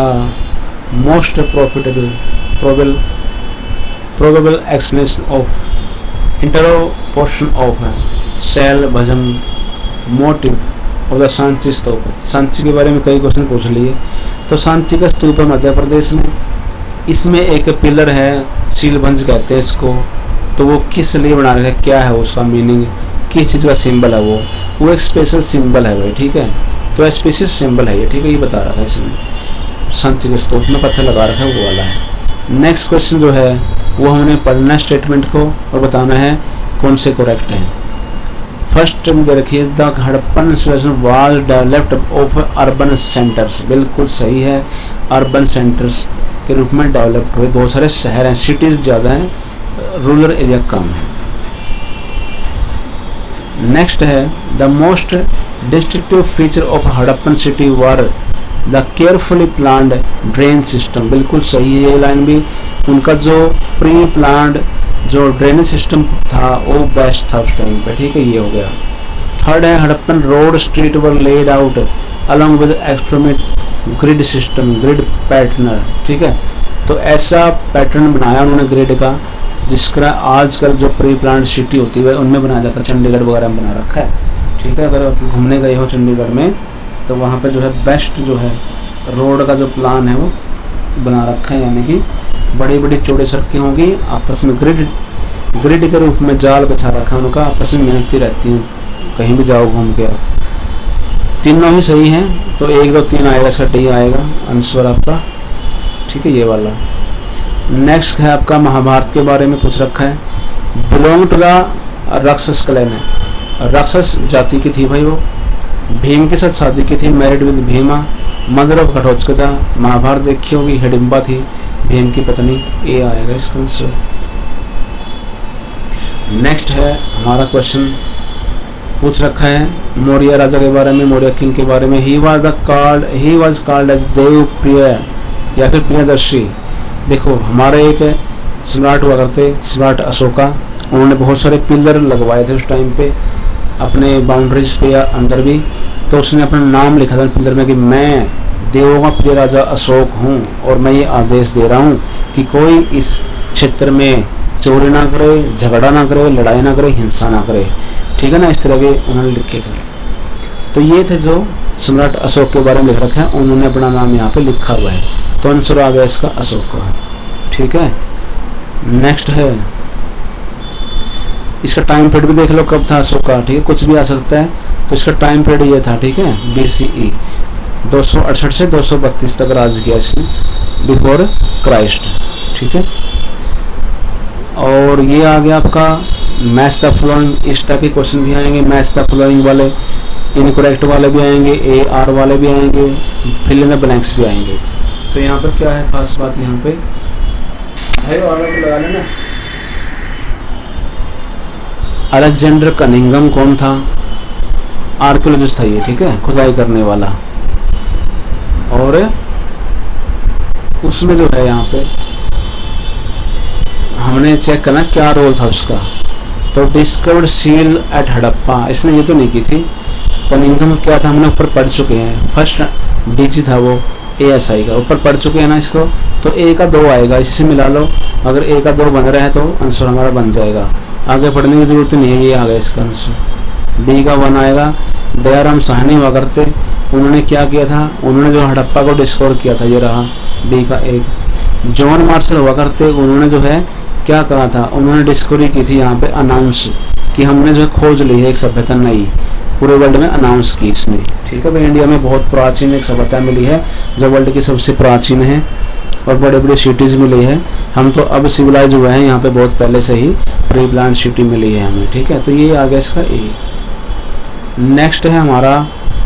most probable explanation of incorporation of Shalabhanjika motif of the Sanchi stupa. Sanchi के बारे में कई क्वेश्चन पूछ लिए। तो सांची का स्तूप है मध्य प्रदेश में, इसमें एक पिलर है, शीलभंज कहते हैं इसको। तो वो किस लिए बना रखा है, क्या है उसका मीनिंग, किस चीज़ का सिंबल है वो एक स्पेशल सिंबल है भाई। ठीक है, तो स्पेशल सिंबल है ये। ठीक है, ये बता रहा है इसमें, सांची के स्तूप में पत्थर लगा रखा है वो वाला है। नेक्स्ट क्वेश्चन जो है वो हमने पढ़ना स्टेटमेंट को और बताना है कौन से करेक्ट है। फर्स्ट में रखिए, the Harappan civilisation was developed of urban centres. बिल्कुल सही है, अर्बन सेंटर्स के रूप में डेवलप्ड हुए। बहुत सारे शहर हैं, सिटीज ज़्यादा हैं, रूरल एरिया कम है। नेक्स्ट है, the most destructive feature of Harappan city were the carefully planned drain system. बिल्कुल सही है ये लाइन भी, उनका जो प्री प्लान्ड जो ड्रेनेज सिस्टम था वो बेस्ट था उस टाइम पे। ठीक है, ये हो गया। थर्ड है, Harappan road street were laid out along with extreme grid system, grid pattern. ठीक है, तो ऐसा पैटर्न बनाया उन्होंने ग्रिड का, जिसका आजकल जो प्री प्लान्ड सिटी होती है उनमें बनाया जाता है, चंडीगढ़ वगैरह में बना रखा है। ठीक है, अगर आप घूमने गए हो चंडीगढ़ में तो वहाँ पे जो है बेस्ट जो है रोड का जो प्लान है वो बना रखा है, यानी कि बड़ी बड़ी चौड़ी सड़कें होंगी, आपस में ग्रिड के रूप में जाल बिछा रखा है उनका, आपस में मिलती रहती हैं, कहीं भी जाओ घूम के आप। तीनों ही सही हैं, तो 1, 2, 3 आएगा, इसका डी आएगा आंसर आपका। ठीक है, ये वाला। नेक्स्ट है आपका महाभारत के बारे में पूछ रखा है, बिलोंग टू द राक्षस क्लैन है, राक्षस जाति की थी भाई वो, भीम के साथ शादी की थी, married with Bhima, mother of Ghatotkacha. Mahabharat देखी होगी, हिडिंबा थी भीम की पत्नी, ये आएगा इसका आंसर। नेक्स्ट है हमारा क्वेश्चन पूछ रखा है मौर्य राजा के बारे में, मौर्य किंग के बारे में। ही वाज कॉल्ड एज देव प्रिय या फिर प्रियदर्शी। देखो हमारे एक सम्राट हुआ करते, सम्राट अशोका, उन्होंने बहुत सारे पिलर लगवाए थे उस टाइम पे अपने बाउंड्रीज पे या अंदर भी, तो उसने अपना नाम लिखा था पिलर में कि मैं देवों का प्रिय राजा अशोक हूँ और मैं ये आदेश दे रहा हूँ कि कोई इस क्षेत्र में चोरी ना करे, झगड़ा ना करे, लड़ाई ना करे, हिंसा ना करे। ठीक है ना, इस तरह के उन्होंने लिखे थे। तो ये थे जो सम्राट अशोक के बारे में लिख रखा है, उन्होंने अपना नाम यहाँ पे लिखा हुआ है, तो आंसर आ गया इसका अशोक का। ठीक है, नेक्स्ट है इसका टाइम पीरियड भी देख लो कब था अशोक का। ठीक है, कुछ भी आ सकता है, तो इसका टाइम पीरियड ये था। ठीक है, BCE 268 से 232 तक राज किया इसने, बिफोर क्राइस्ट। ठीक है, और ये आ गया आपका मैच द फॉलोइंग। इस टाइप के क्वेश्चन भी आएंगे, मैच द फॉलोइंग वाले, इनकरेक्ट वाले भी आएंगे, AR वाले भी आएंगे, फिल इन द ब्लैंक्स भी आएंगे। तो यहाँ पर क्या है खास बात, यहाँ पे है वाला को लगा लेना। अलेक्जेंडर कनिंघम कौन था, आर्कियोलॉजिस्ट था ये। ठीक है, खुदाई करने वाला। और उसमें जो है यहाँ पे हमने चेक करना क्या रोल था उसका, तो डिस्कवर्ड सील एट हड़प्पा, इसने ये तो नहीं की थी। कनिंघम क्या था हमने ऊपर पढ़ चुके हैं, फर्स्ट DG था वो ASI का, ऊपर पढ़ चुके हैं ना इसको, तो A का 2 आएगा, इसी से मिला लो। अगर A का 2 बन रहा है तो आंसर हमारा बन जाएगा, आगे पढ़ने की जरूरत नहीं है, ये आ गया इसका आंसर। B का 1 आएगा। दयाराम साहनी हुआ करते, उन्होंने क्या किया था, उन्होंने जो हड़प्पा को डिस्कवर किया था, ये रहा B का 1। जॉन मार्शल हुआ करते, उन्होंने जो है क्या कहा था, उन्होंने डिस्कवरी की थी यहाँ पे अनाउंस, कि हमने जो है खोज ली है एक सभ्यता नई, पूरे वर्ल्ड में अनाउंस की इसने। ठीक है भाई, इंडिया में बहुत प्राचीन एक सभ्यता मिली है जो वर्ल्ड की सबसे प्राचीन है और बड़े बड़े सिटीज़ मिली है। हम तो अब सिविलाइज हुए हैं, यहाँ पे बहुत पहले से ही प्री प्लान सिटी मिली है हमें। ठीक है, तो ये आ गया इसका ए। नेक्स्ट है हमारा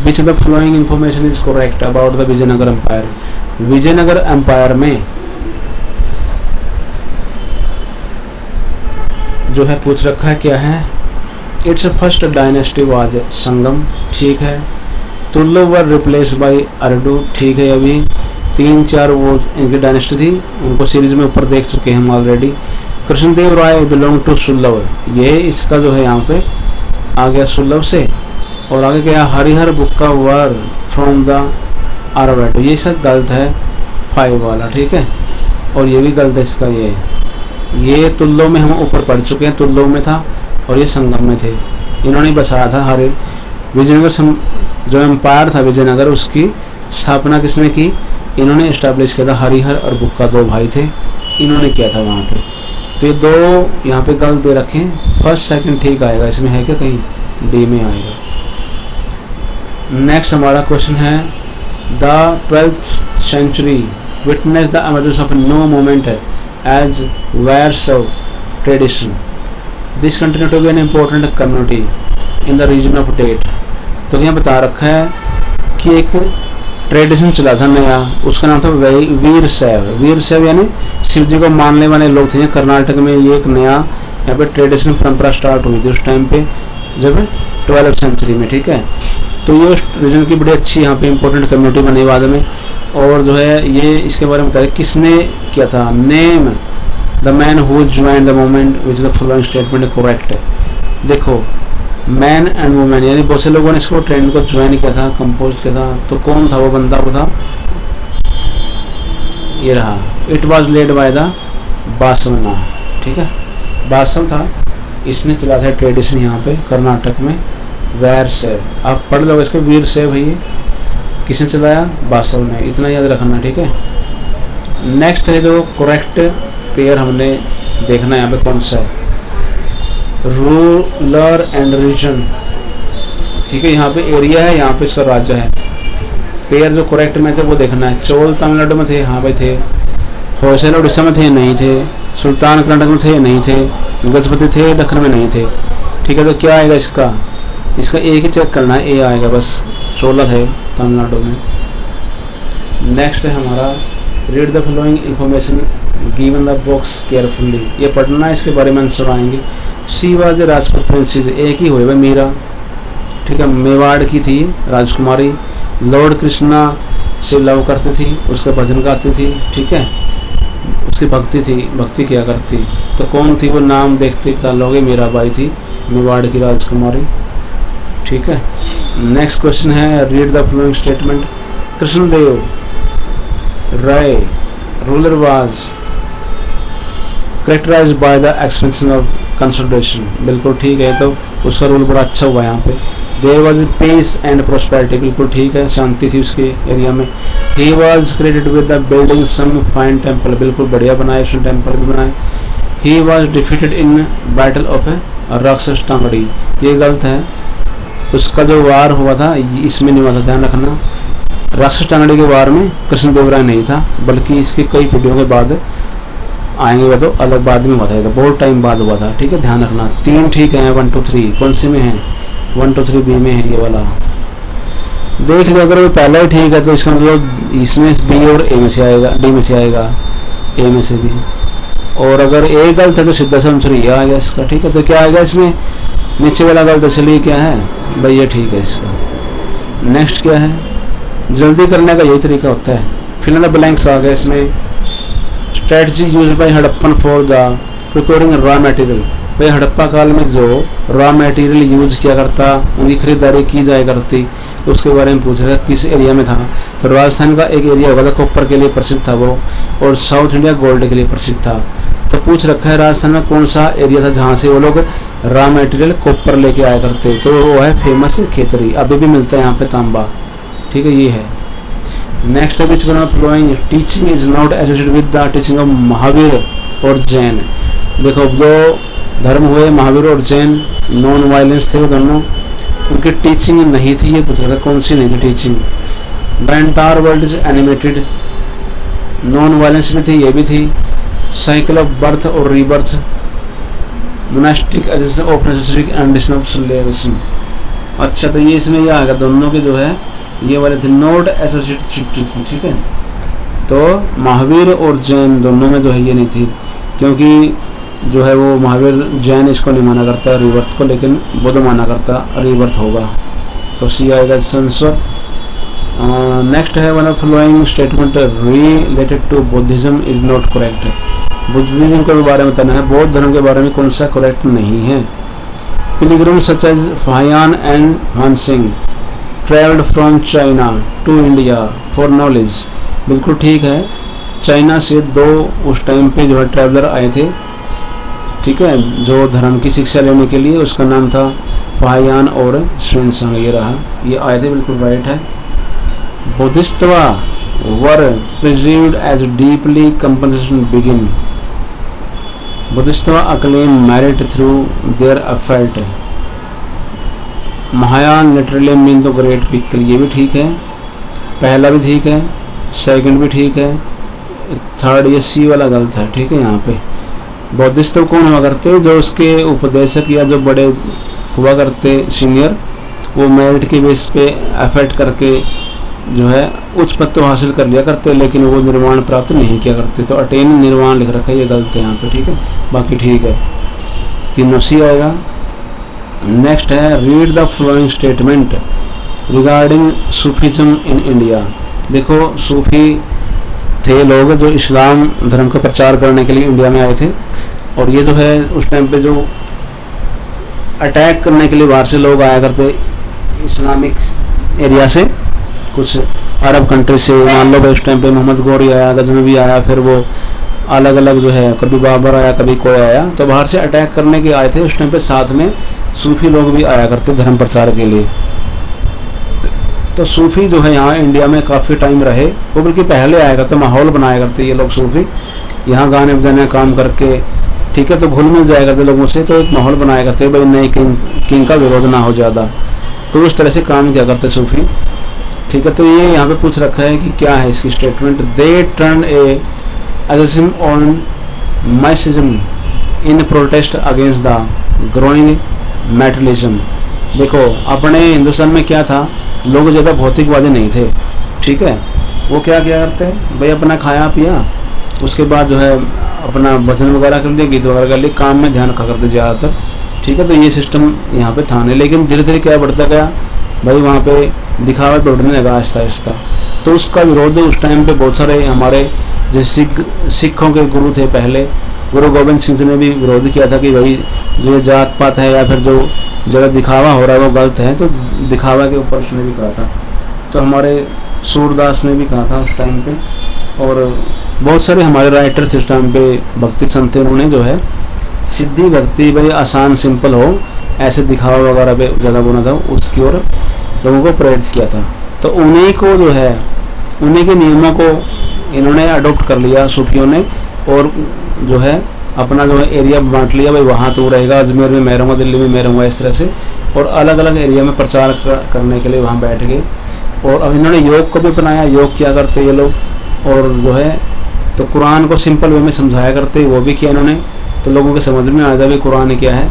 which the following information is correct about the Vijayanagar empire. Vijayanagar empire में जो है पूछ रखा है क्या है, it's first dynasty was Sangam, ठीक है। तुर्लभ वर रिप्लेस बाय अर्डू, ठीक है। अभी 3-4 वो इनकी डायनेस्टी थी, उनको सीरीज में ऊपर देख चुके हैं हम already. Krishnadeva Raya belong to Tuluva, ये इसका जो है यहाँ पे आ गया सुल्लभ से। और आगे क्या, हरिहर बुक्का वर फ्रॉम द आरवेटो, ये सब गलत है 5 वाला। ठीक है, और ये भी गलत है इसका। ये तुल्लो में हम ऊपर पढ़ चुके हैं, तुल्लो में था और ये संगम में थे। इन्होंने बसाया था हरे विजयनगर जो एम्पायर था विजयनगर, उसकी स्थापना किसने की, इन्होंने इस्टेब्लिश किया था। हरिहर और बुक्का 2 भाई थे, इन्होंने किया था वहाँ पे। तो ये 2 यहाँ पे गलत दे रखे हैं। फर्स्ट सेकंड ठीक आएगा, इसमें है क्या कहीं, डी में आएगा। नेक्स्ट हमारा क्वेश्चन है the 12th century witnessed the emergence of a new movement as Warsaw tradition. This continued to be an important community in the region of date. तो यहाँ बता रखा है कि एक ट्रेडिशन चला था नया, उसका नाम था वीर शैव। वीर शैव यानी शिव जी को मानने वाले लोग थे। कर्नाटक में ये एक नया यहाँ पे ट्रेडिशन परंपरा स्टार्ट हुई थी उस टाइम पे, जब 12th century में। ठीक है, तो ये उस रीजन की बड़ी अच्छी यहाँ पे इंपॉर्टेंट कम्युनिटी बनी बाद में। और जो है ये इसके बारे में बताया किसने किया था। Name the man who join the movement which the following statement correct है। देखो मैन एंड वुमेन यानी बहुत से लोगों ने इसको ट्रेंड को ज्वाइन किया था, कंपोज किया था। तो कौन था वो बंदा, वो था ये रहा, it was led by the Basavanna. ठीक है, बासव था, इसने चला था ट्रेडिशन यहाँ पे कर्नाटक में। वैर से आप पढ़ लो इसको, वीर से भैया किसने चलाया, बासव ने, इतना याद रखना। ठीक है, नेक्स्ट है जो करेक्ट पेयर हमने देखना है यहाँ पे कौन सा है, रूलर एंड रीजन। ठीक है, यहाँ पे एरिया है, यहाँ पे इसका राज्य है। पेयर जो करेक्ट मैच है वो देखना है। चोल तमिलनाडु में थे, हाँ भाई थे। होयसला उड़ीसा में थे, नहीं थे। सुल्तान कर्नाटक में थे, नहीं थे। गजपति थे, दक्कन में नहीं थे। ठीक है, तो क्या आएगा इसका, इसका एक ही चेक करना है, ए आएगा बस। 16 थे तमिलनाडु में। नेक्स्ट है हमारा read the following information given the box carefully. ये पढ़ना है, इसके बारे में आंसर आएंगे। सी वाज राजपूत प्रिंसेस, एक ही हुए भाई मीरा। ठीक है, मेवाड़ की थी राजकुमारी। लॉर्ड कृष्णा से लव करती थी, उसका भजन गाती थी। ठीक है, उसकी भक्ति थी, भक्ति किया करती। तो कौन थी वो, नाम देखते बता लोगे, मीराबाई थी, मेवाड़ की राजकुमारी। ठीक है, नेक्स्ट क्वेश्चन है read the following statement. Krishnadeva Raya ruler was characterised by the expansion of consolidation. बिल्कुल ठीक है, तो उसका रूल बड़ा अच्छा हुआ यहाँ पे। There was peace and prosperity, बिल्कुल ठीक है, शांति थी उसके एरिया में। He was credited with the building some fine temple, बिल्कुल बढ़िया बनाए उसने, टेम्पल भी बनाए। He was defeated in battle of a Rakshasa Tangadi, ये गलत है। उसका जो वार हुआ था इसमें नहीं हुआ था, ध्यान रखना। राक्षस टांगड़ी के वार में कृष्णदेव राय नहीं था, बल्कि इसकी कई पीढ़ियों के बाद आएंगे, वह तो अलग बाद में हुआ था, बहुत टाइम बाद हुआ था। ठीक है, ध्यान रखना। 3 ठीक है, 1 2 3 कौन सी में है, 1 2 3 बी में है ये वाला। देख लो, अगर वो पहला ही ठीक है तो इसका मतलब इसमें बी और ए में से आएगा, डी में से आएगा, ए में से भी। और अगर ए गलत है तो सीधा सा आंसर ये आएगा इसका। ठीक है, तो क्या आएगा इसमें, नीचे वाला गलत है, चलिए क्या है भाई, ये ठीक है इसका। नेक्स्ट क्या है, जल्दी करने का यही तरीका होता है। फिल इन द ब्लैंक्स आ गया इसमें। Strategy use by Harappan for the procuring raw material, भाई हड़प्पा काल में जो रॉ मटेरियल यूज किया करता, उनकी खरीदारी की जाए करती, उसके बारे में पूछ रहा है किस एरिया में था। तो राजस्थान का एक एरिया होगा था कॉपर के लिए प्रसिद्ध था वो, और साउथ इंडिया गोल्ड के लिए प्रसिद्ध था। तो पूछ रखा है राजस्थान में कौन सा एरिया था जहाँ से वो लोग रॉ मटेरियल कॉपर लेके आया करते, तो वो है फेमस खेतरी, अभी भी मिलता है यहाँ पे तांबा। ठीक है, ये है। नेक्स्ट है which one of following teaching is not associated with the teaching of Mahavira और जैन। देखो जो धर्म हुए महावीर और जैन, नॉन वायलेंस थे वो दोनों, उनकी टीचिंग नहीं थी, ये पूछ रखा कौन सी नहीं थी teaching. The entire world is animated, non violence भी थी, ये भी थी। साइकिल ऑफ बर्थ और rebirth, monastic of necessity and of celibacy. अच्छा, तो ये इसमें ये आएगा दोनों के जो है ये वाले थे नोड एसोसिएटेड, ठीक है। तो महावीर और जैन दोनों में जो है ये नहीं थी, क्योंकि जो है वो महावीर जैन इसको नहीं माना करता रीबर्थ को, लेकिन बुद्ध माना करता रीबर्थ होगा। तो सी आएगा आंसर। नेक्स्ट है one of following statement related to Buddhism is not correct. Buddhism के बारे में बताना है, बौद्ध धर्म के बारे में कौन सा करेक्ट नहीं है। Pilgrim such as Fahien and Hiuen Tsang travelled from China to India for knowledge, बिल्कुल ठीक है। चाइना से दो उस टाइम पे जो है ट्रैवलर आए थे, ठीक है, जो धर्म की शिक्षा लेने के लिए, उसका नाम था फाहियान और xuanzang, ये रहा, ये आए थे, बिल्कुल राइट है। बुद्धिस्टवा वर perceived as deeply compensation begin, बुद्धिस्टवा acclaim merit through their effort। Mahayana literally mean the great people, ये भी ठीक है, पहला भी ठीक है, सेकंड भी ठीक है, थर्ड ये सी वाला गलत है, ठीक है। यहाँ पे बौद्धिस्ट कौन हुआ करते, जो उसके उपदेशक या जो बड़े हुआ करते सीनियर, वो मेरिट के बेस पे एफर्ट करके जो है उच्च पद तो हासिल कर लिया करते, लेकिन वो निर्वाण प्राप्त नहीं किया करते। तो अटेन निर्वाण लिख रखा है, ये गलत है यहाँ पे, ठीक है, बाकी ठीक है, तीनों सी आएगा। नेक्स्ट है read the following statement regarding Sufism in India. देखो सूफी थे लोग जो इस्लाम धर्म का प्रचार करने के लिए इंडिया में आए थे, और ये जो है उस टाइम पे जो अटैक करने के लिए बाहर से लोग आया करते इस्लामिक एरिया से, कुछ अरब कंट्री से, मान लो भाई उस टाइम पे मोहम्मद गौरी आया, गजनवी आया, फिर वो अलग अलग जो है कभी बाबर आया कभी कोई आया, तो बाहर से अटैक करने के आए थे उस टाइम पे, साथ में सूफी लोग भी आया करते धर्म प्रचार के लिए। तो सूफी जो है यहाँ इंडिया में काफ़ी टाइम रहे, वो बल्कि पहले आया करते, माहौल बनाया करते ये लोग सूफी, यहाँ गाने बजाने काम करके, ठीक है, तो घुल मिल जाया करते लोगों से, तो एक माहौल बनाया करते भाई नए किंग का विरोध ना हो ज़्यादा, तो उस तरह से काम किया करते सूफी, ठीक है। तो ये यहाँ पे पूछ रखा है कि क्या है इसकी statement, they turn a against on mysticism in protest against the growing materialism. देखो अपने हिंदुस्तान में क्या था, लोग ज़्यादा भौतिकवादी नहीं थे, ठीक है, वो क्या किया करते हैं भाई, अपना खाया पिया, उसके बाद जो है अपना भजन वगैरह कर लिया, गीत वगैरह कर लिए, काम में ध्यान रखा करते ज़्यादातर, ठीक है। तो ये सिस्टम यहाँ पे था नहीं, लेकिन धीरे धीरे क्या बढ़ता गया भाई, वहाँ पे दिखावा बढ़ने लगा आहिस्ता आहिस्ता, तो उसका विरोध उस टाइम पे बहुत सारे हमारे जो सिखों के गुरु थे पहले, गुरु गोविंद सिंह जी ने भी विरोध किया था कि भाई जो जात पात है या फिर जो जगह दिखावा हो रहा है वो गलत है, तो दिखावा के ऊपर उसने भी कहा था। तो हमारे सूरदास ने भी कहा था उस टाइम पे, और बहुत सारे हमारे राइटर थे उस टाइम पे, भक्ति संत थे, उन्होंने जो है सिद्धि भक्ति भाई आसान सिंपल हो, ऐसे दिखावा वगैरह पे ज़्यादा बोला था, उसकी ओर लोगों को प्रेरित किया था। तो उन्हीं को जो है उन्हीं के नियमों को इन्होंने अडोप्ट कर लिया सूफियों ने, और जो है अपना जो है एरिया बांट लिया, भाई वहाँ तो रहेगा, अजमेर में मैं रहूँगा, दिल्ली में मैं रहूँगा, इस तरह से, और अलग अलग एरिया में प्रचार करने के लिए वहाँ बैठ गए। और अब इन्होंने योग को भी अपनाया, योग क्या करते ये लोग, और जो है तो कुरान को सिंपल वे में समझाया करते, वो भी किया इन्होंने, तो लोगों के समझ में आ जाए भी कुरान क्या है,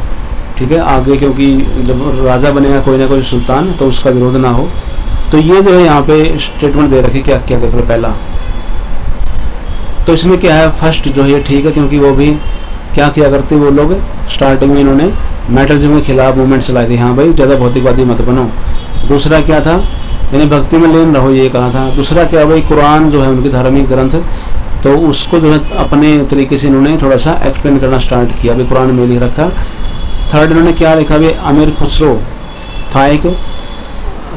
ठीक है, आगे क्योंकि जब राजा बनेगा कोई ना कोई सुल्तान, तो उसका विरोध ना हो। तो ये जो है यहाँ पे स्टेटमेंट दे रखी, क्या क्या देख लो पहला, तो इसमें क्या है, फर्स्ट जो है ठीक है, क्योंकि वो भी क्या किया करते वो लोग, स्टार्टिंग में इन्होंने मेटलिज्म के खिलाफ मूवमेंट चलाई थी, हाँ भाई ज़्यादा भौतिकवादी मत बनो। दूसरा क्या था, यानी भक्ति में लीन रहो, ये कहा था। दूसरा क्या भाई, कुरान जो है उनकी धार्मिक ग्रंथ, तो उसको जो है अपने तरीके से इन्होंने थोड़ा सा एक्सप्लेन करना स्टार्ट किया, भाई कुरान में लिख रखा। थर्ड इन्होंने क्या लिखा, भाई अमीर खुसरो था एक,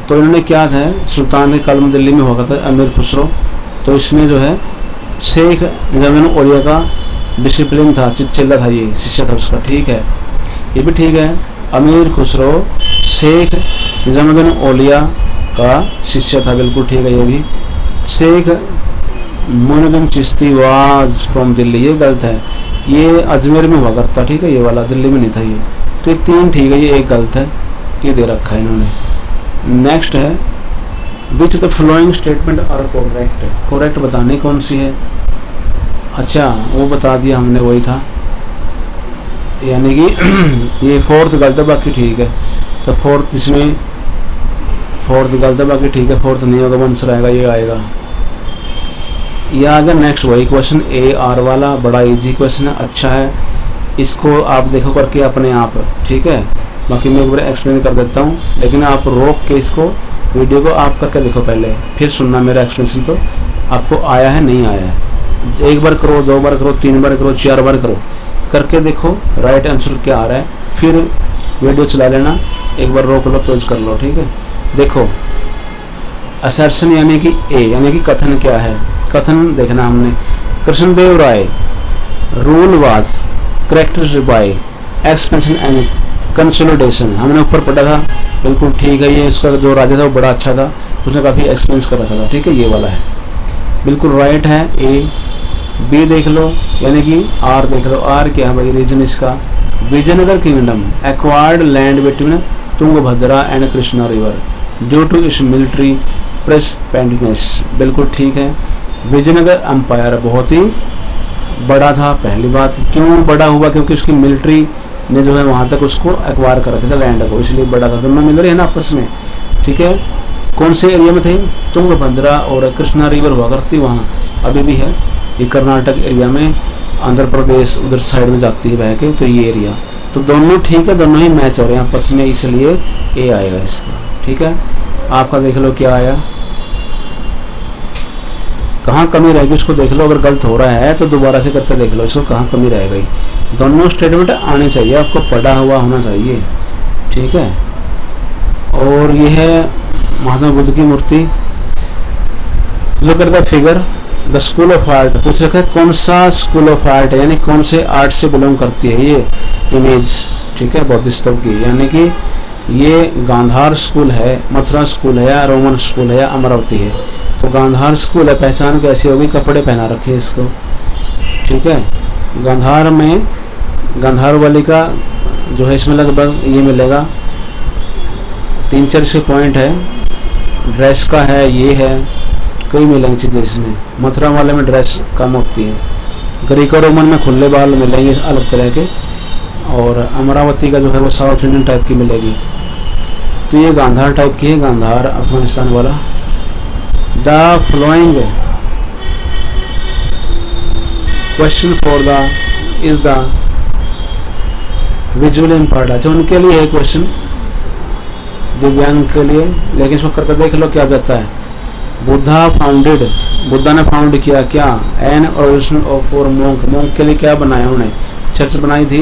तो इन्होंने क्या था, सुल्तान के काल में दिल्ली में हुआ था अमीर खुसरो, तो इसमें जो है शेख निजामुद्दीन औलिया का डिसिप्लिन था, चिल्ला था, ये शिष्य था उसका, ठीक है, ये भी ठीक है। अमीर खुसरो शेख निजामुद्दीन औलिया का शिष्य था, बिल्कुल ठीक है, ये भी। शेख मोइनुद्दीन चिश्ती वाज फ्रॉम दिल्ली, ये गलत है, ये अजमेर में हुआ करता, ठीक है, ये वाला दिल्ली में नहीं था ये, तो ये 3 ठीक है, ये एक गलत है, ये दे रखा है इन्होंने। नेक्स्ट है which the following statement are correct. Correct बताने कौन सी है? अच्छा वो बता दिया हमने, वही था, यानी कि ये फोर्थ गलत है, बाकी ठीक है। तो फोर्थ, इसमें फोर्थ गलत है, बाकी ठीक है, फोर्थ नहीं होगा, आंसर आएगा ये आएगा, ये आ गया। नेक्स्ट वही क्वेश्चन ए आर वाला, बड़ा इजी क्वेश्चन है, अच्छा है, इसको आप देखो करके अपने आप, ठीक है। बाकी मैं एक बार एक्सप्लेन कर देता हूँ, लेकिन आप रोक के इसको वीडियो को आप करके देखो पहले, फिर सुनना मेरा एक्सप्लेनेशन, तो आपको आया है नहीं आया है। एक बार करो, 2 बार करो, 3 बार करो, 4 बार करो, करके देखो राइट आंसर क्या आ रहा है, फिर वीडियो चला लेना, एक बार रोक लो, पॉज कर लो, ठीक है। देखो असर्शन यानी कि ए, यानी कि कथन क्या है, कथन देखना हमने। Krishnadeva Raya rule was characterised by expansion and consolidation, हमने ऊपर पढ़ा था, बिल्कुल ठीक है। ये इसका जो राजा था वो बड़ा अच्छा था, उसने काफ़ी एक्सपेंस कर रखा था, ठीक है, ये वाला है, बिल्कुल राइट है। ए बी देख लो, यानी कि आर देख लो, आर क्या है भाई, रीजन इसका Vijayanagara kingdom acquired land between Tungabhadra and Krishna river due to its military preparedness, बिल्कुल ठीक है। विजयनगर एम्पायर बहुत ही बड़ा था, पहली बात, क्यों बड़ा हुआ, क्योंकि उसकी मिलिट्री ने जो है वहाँ तक उसको एक्वायर कर रखा था लैंड को, इसलिए बड़ा था। दोनों मिल रहे हैं ना आपस में, ठीक है। कौन से एरिया में थे? तुंगभद्रा और कृष्णा रिवर हुआ करती वहाँ, अभी भी है, ये कर्नाटक एरिया में, आंध्र प्रदेश उधर साइड में जाती है बह के, तो ये एरिया, तो दोनों ठीक है, दोनों ही मैच हो रहे हैं आपस में, इसलिए ए आएगा इसका, ठीक है। आपका देख लो क्या आया, कहाँ कमी रहेगी उसको देख लो, अगर गलत हो रहा है तो दोबारा से करके देख लो इसको कहाँ कमी रहेगी। दोनों स्टेटमेंट आने चाहिए, आपको पढ़ा हुआ होना चाहिए, ठीक है। और ये है महात्मा बुद्ध की मूर्ति। Look at the figure, the school of art पूछ रखा है, कौन सा स्कूल ऑफ आर्ट है, यानी कौन से आर्ट से बिलोंग करती है ये इमेज, ठीक है, बौद्धिस्तव की, यानी कि ये गांधार स्कूल है, मथुरा स्कूल है, या रोमन स्कूल है, या अमरावती है। तो गांधार स्कूल है, पहचान कैसी होगी, कपड़े पहना रखे इसको, ठीक है। गांधार में गांधार वाली का जो है इसमें लगभग ये मिलेगा 3-4 से पॉइंट है, ड्रेस का है, ये है, कई मिलेंगे चीज़ें इसमें। मथुरा वाले में ड्रेस कम होती है, ग्रीको रोमन में खुले बाल मिलेंगे अलग तरह के, और अमरावती का जो है वो साउथ इंडियन टाइप की मिलेगी। तो ये गांधार टाइप की है, गांधार अफगानिस्तान वाला। The flowing question for the is the visual impart, अच्छा उनके लिए है क्वेश्चन, दिव्यांग के लिए, लेकिन इसको करके देख लो क्या जाता है। बुद्धा फाउंडेड, बुद्धा ने फाउंड किया क्या, an original of for monk, monk के लिए क्या बनाया उन्होंने, चर्च बनाई थी,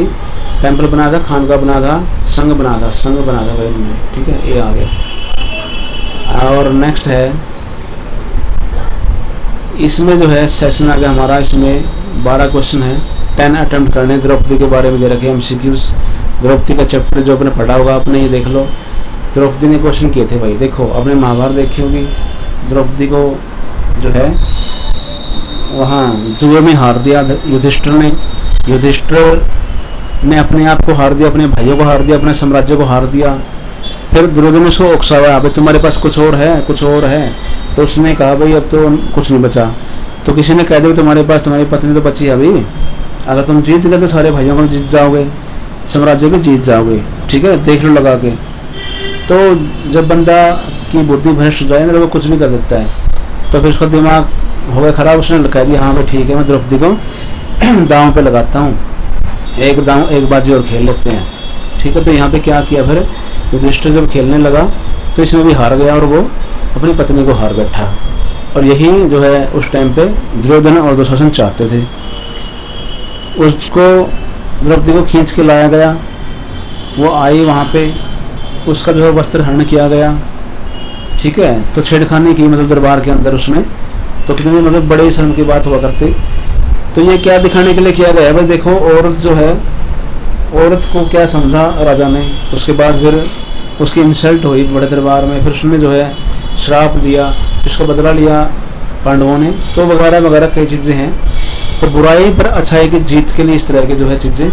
टेंपल बनाया था, खानका बना था, संघ बना था, संघ बना था भाई उन्होंने, ठीक है, ये आ गया। और नेक्स्ट है, इसमें जो है सेशन आ गया हमारा, इसमें 12 क्वेश्चन है, 10 अटेम्प्ट करने। द्रौपदी के बारे में दे रखे एमसीक्यूज, द्रौपदी का चैप्टर जो आपने पढ़ा होगा आपने, ये देख लो, द्रौपदी ने क्वेश्चन किए थे भाई, देखो आपने महाभारत देखी होगी, द्रौपदी को जो है वहाँ जुए में हार दिया युधिष्ठिर ने, युधिष्ठिर ने अपने आप को हार दिया, अपने भाइयों को हार दिया, अपने साम्राज्य को हार दिया। फिर दुर्योधन ने उसको उकसाया, अभी तुम्हारे पास कुछ और है, कुछ और है, तो उसने कहा भाई अब तो कुछ नहीं बचा। तो किसी ने कह दिया तुम्हारे पास तुम्हारी पत्नी तो बची है अभी, अगर तुम जीत गए तो सारे भाइयों को जीत जाओगे, साम्राज्य भी जीत जाओगे, ठीक है, देख लो लगा के। तो जब बंदा की बुद्धि भ्रष्ट हो जाए ना तो वो कुछ भी कर देता है, तो फिर उसका दिमाग हो गया खराब, उसने कह दिया हाँ भाई ठीक है, मैं द्रौपदी को दांव पे लगाता हूँ, एक दांव एक बाजी और खेल लेते हैं, ठीक है। तो यहाँ पे क्या किया, फिर युधिष्ठिर जब खेलने लगा तो इसमें भी हार गया और वो अपनी पत्नी को हार बैठा, और यही जो है उस टाइम पे दुर्योधन और दुशासन चाहते थे। उसको द्रौपदी को खींच के लाया गया, वो आई वहाँ पे, उसका जो है वस्त्र हरण किया गया, ठीक है। तो छेड़खानी की मतलब दरबार के अंदर उसने, तो कितनी मतलब बड़े शर्म की बात हुआ करती। तो ये क्या दिखाने के लिए किया गया भाई, देखो औरत जो है, औरत को क्या समझा राजा ने, उसके बाद फिर उसकी इंसल्ट हुई बड़े दरबार में, फिर उसने जो है श्राप दिया, इसको बदला लिया पांडवों ने, तो वगैरह वगैरह कई चीज़ें हैं। तो बुराई पर अच्छाई की जीत के लिए इस तरह की जो है चीज़ें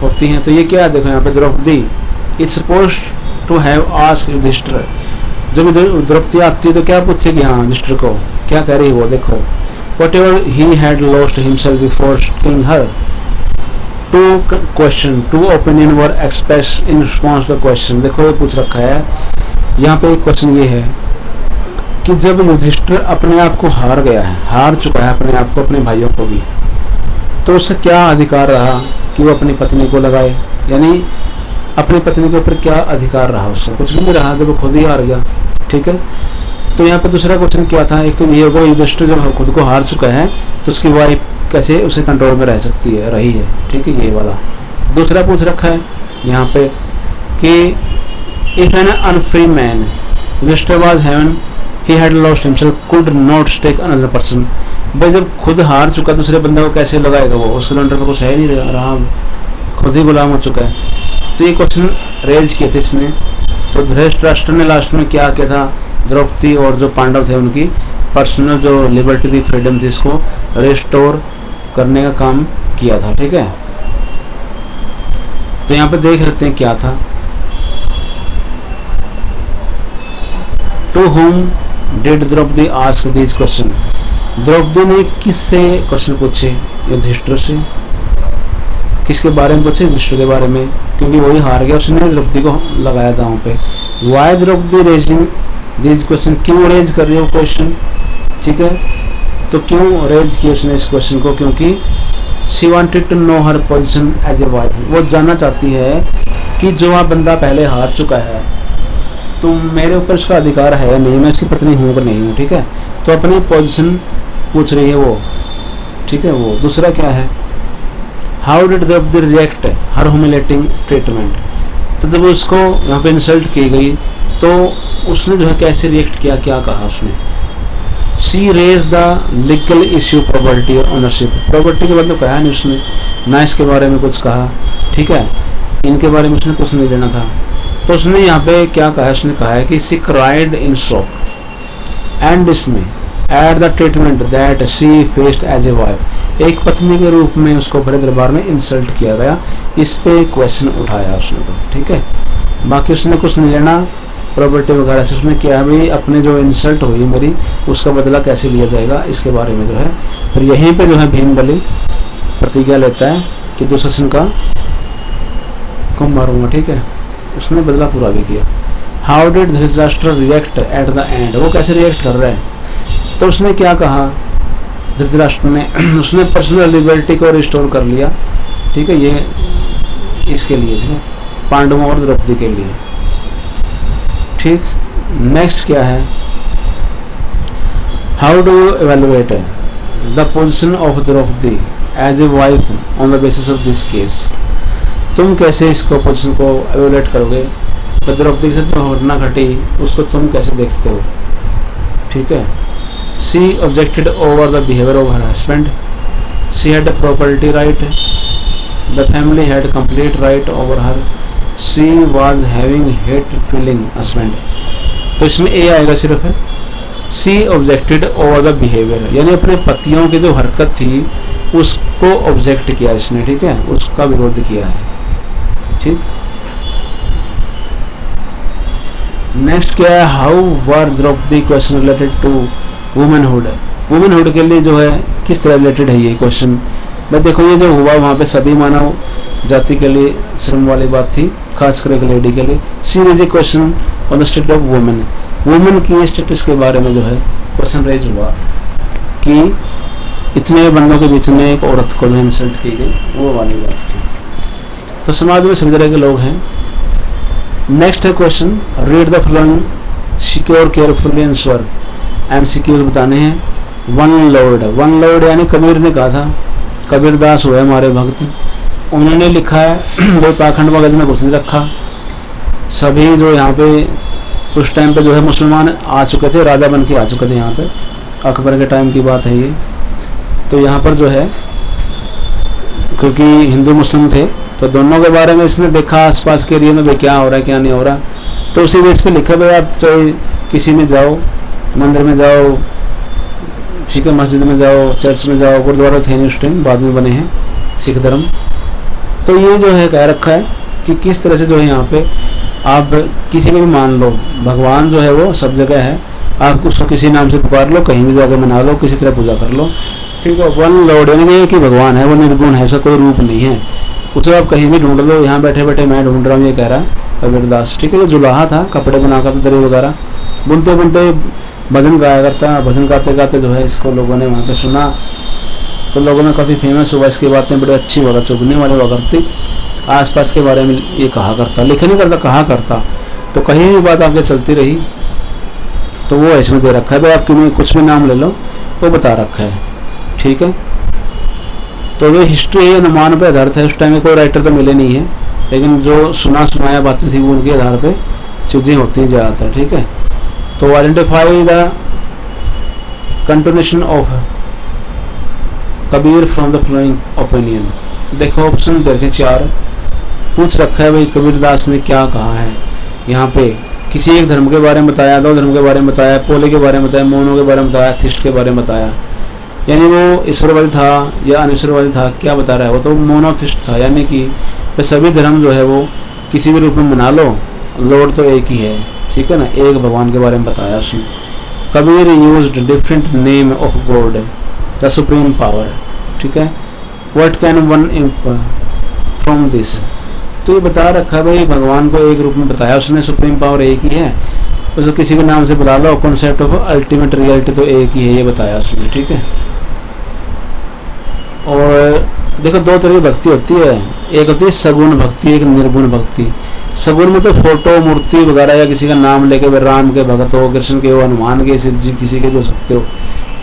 होती हैं। तो ये क्या है, देखो यहाँ पे Draupadi is suppose to have asked Yudhishthira. जब द्रौपदी आती है तो क्या पूछेगी, हाँ युधिष्ठिर को क्या कह रही है वो, देखो whatever he had lost himself before asking her. Two opinion were expressed in response to the question. देखो ये पूछ रखा है यहाँ पे, एक क्वेश्चन ये है कि जब युधिष्ठिर अपने आप को हार गया है, हार चुका है अपने आप को, अपने भाइयों को भी, तो उससे क्या अधिकार रहा कि वो अपनी पत्नी को लगाए, यानी अपनी पत्नी के ऊपर क्या अधिकार रहा, उससे कुछ नहीं रहा जब वो खुद ही हार गया। ठीक है, तो यहाँ पे दूसरा क्वेश्चन क्या था, एक तो ये होगा युधिष्ठिर जब खुद को हार चुका है तो उसकी वाइफ कैसे उसे कंट्रोल में रह सकती है, रही है। ठीक है, ये वाला दूसरा पूछ रखा है यहाँ पे कि if an unfree man Yudhishthira was heaven he had lost himself could not take another person. भाई जब खुद हार चुका दूसरे बंदे को कैसे लगाएगा, वो उस सिलेंडर पे कुछ है नहीं रहा, खुद ही गुलाम हो चुका है। तो ये क्वेश्चन रेज किए थे इसने। तो धृतराष्ट्र ने लास्ट में क्या किया था, द्रौपदी और जो पांडव थे उनकी पर्सनल जो लिबर्टी थी, फ्रीडम थी, इसको रिस्टोर करने का काम किया था। ठीक है, तो यहाँ पे देख लेते हैं क्या था। To whom did Draupadi ask this question. Draupadi ने किससे क्वेश्चन पूछे, युधिष्ठिर से। किसके बारे में पूछे, युधिष्ठिर के बारे में, क्योंकि वही हार गया, उसने द्रौपदी को लगाया था वहाँ पे। Why Draupadi raising this question, क्यों रेज कर रही हो क्वेश्चन। ठीक है, तो क्यों रेज किया उसने इस क्वेश्चन को, क्योंकि she wanted to know her position as a wife. वो जानना चाहती है कि जो वहाँ बंदा पहले हार चुका है तो मेरे ऊपर उसका अधिकार है नहीं, मैं उसकी पत्नी हूँ कि नहीं हूँ। ठीक है, तो अपनी पोजीशन पूछ रही है वो। ठीक है, वो दूसरा क्या है, how did Draupadi react her humiliating treatment. तो जब उसको यहाँ पे इंसल्ट की गई तो उसने जो है कैसे रिएक्ट किया, क्या कहा उसने। She raise the legal issue property और ओनरशिप। प्रॉपर्टी के बारे में कहा नहीं उसने, ना इसके बारे में कुछ कहा। ठीक है, इनके बारे में उसने कुछ नहीं लेना था। तो उसने यहाँ पे क्या कहा, उसने कहा है कि she cried in shock and dismay at the treatment that she faced as a wife. एक पत्नी के रूप में उसको बड़े दरबार में इंसल्ट किया गया, इस पे क्वेश्चन उठाया उसने। तो ठीक है, बाकी उसने कुछ नहीं लेना प्रॉपर्टी वगैरह से। उसने क्या भाई अपने जो इंसल्ट हुई मेरी, उसका बदला कैसे लिया जाएगा, इसके बारे में जो है। फिर यहीं पे जो है भीम बलि प्रतिज्ञा लेता है कि दुशासन को मारूंगा। ठीक है, उसने बदला पूरा भी किया। How did Dhritarashtra react at the end, वो कैसे रिएक्ट कर रहा है। तो उसने क्या कहा धृतराष्ट्र ने, उसने पर्सनल लिबर्टी को रिस्टोर कर लिया। ठीक है, ये इसके लिए थे, पांडवों और द्रौपदी के लिए। ठीक, नेक्स्ट क्या है, how do you evaluate the position of Draupadi as a wife on the basis of this case. तुम कैसे इसको पोजीशन को एवेलुएट करोगे, तो द्रौपदी से जो घटना घटी उसको तुम कैसे देखते हो। ठीक है, she objected over the behaviour of her husband, she had property right, the family had complete right over her, she was having hate feeling husband. तो इसमें ए आएगा सिर्फ है। She objected over the behaviour, यानी अपने पतियों की जो हरकत थी उसको ऑब्जेक्ट किया इसने। ठीक है, उसका विरोध किया है। ठीक, नेक्स्ट क्या है, how were Draupadi question related to womanhood. Womanhood के लिए जो है किस तरह रिलेटेड है ये क्वेश्चन। मैं देखो ये जो हुआ वहाँ पे सभी मानव जाति के लिए श्रम वाली बात थी, खासकर एक लेडी के लिए। She raise a question on the state of women, women की स्टेटस के बारे में जो है क्वेश्चन रेज हुआ कि इतने बंदों के बीच में एक औरत को जो इंसल्ट की गई, वो वाली बात थी। तो समाज में सभी तरह के लोग हैं। नेक्स्ट है question, read the following secure carefully answer. MCQs बताने हैं। वन लॉर्ड यानी कबीर ने कहा था, कबीरदास हुए हमारे भक्त, उन्होंने लिखा है, कोई पाखंड वगैरह में कुछ नहीं रखा। सभी जो यहाँ पे उस टाइम पे जो है मुसलमान आ चुके थे, राजा बन के आ चुके थे यहाँ पे, अकबर के टाइम की बात है ये। तो यहाँ पर जो है क्योंकि हिंदू मुस्लिम थे तो दोनों के बारे में इसने देखा आसपास के एरिया में भाई क्या हो रहा है क्या नहीं हो रहा, तो उसी बेस पे लिखा भाई आप चाहे किसी में जाओ, मंदिर में जाओ, ठीक है, मस्जिद में जाओ, चर्च में जाओ, गुरुद्वारा थे नहीं उस टाइम, बाद में बने हैं सिख धर्म, तो ये जो है कह रखा है कि किस तरह से जो है यहाँ पे आप किसी को भी मान लो, भगवान जो है वो सब जगह है, आप उसको किसी नाम से पुकार लो, कहीं भी जाकर मना लो, किसी तरह पूजा कर लो, ठीक है। वन लॉर्ड यानी कि भगवान है वो निर्गुण है, उसका कोई रूप नहीं है, उसे आप कहीं भी ढूंढ लो। यहाँ बैठे बैठे मैं ढूंढ रहा हूँ, ये कह रहा कबीर दास, ठीक है। वो जुलाहा था, कपड़े बनाकर दरी वगैरह बुनते बुनते भजन गाया करता, भजन गाते गाते जो है इसको लोगों ने वहाँ पे सुना, तो लोगों में काफ़ी फेमस हुआ, इसकी बातें बड़ी अच्छी हुआ, चुभने वाले हुआ करती, आसपास के बारे में ये कहा करता, लिखा नहीं करता, कहा करता, तो कहीं भी बात आगे चलती रही। तो वो इसमें दे रखा है भाई, आप क्यों कुछ भी नाम ले लो, वो बता रखा है, ठीक है। तो ये हिस्ट्री है, अनुमान पे आधारित है, उस टाइम में कोई राइटर तो मिले नहीं है, लेकिन जो सुना सुनाया बातें थी वो उनके आधार पे चीज़ें होती हैं ज़्यादातर, ठीक है। तो identify the continuation of Kabir from the flowing opinion. देखो ऑप्शन देखे 4 पूछ रखा है भाई कबीर दास ने क्या कहा है यहाँ पे, किसी एक धर्म के बारे में बताया, 2 धर्म के बारे में बताया, पोले के बारे में बताया, मोनो के बारे में बताया, थिस्ट के बारे में बताया, यानी वो ईश्वरवादी था या अनिश्वरवादी था, क्या बता रहा है वो, तो मोनोथिस्ट था, यानी कि सभी धर्म जो है वो किसी भी रूप में मना लो, लॉर्ड तो एक ही है, ठीक है ना, एक भगवान के बारे में बताया उसने। Kabir used different name of God the supreme power, ठीक है। What can one from this, तो ये बता रखा है भाई भगवान को एक रूप में बताया उसने, सुप्रीम पावर एक ही है, उसको किसी भी नाम से बुला लो, कॉन्सेप्ट ऑफ अल्टीमेट रियलिटी तो एक ही है, ये बताया उसने, ठीक है। और देखो 2 तरह की भक्ति होती है, एक होती है सगुण भक्ति, एक निर्गुण भक्ति। सगुण में तो फोटो मूर्ति वगैरह या किसी का नाम लेके राम के भगत हो, कृष्ण के हो, हनुमान के, शिव जी किसी के भी हो सकते हो,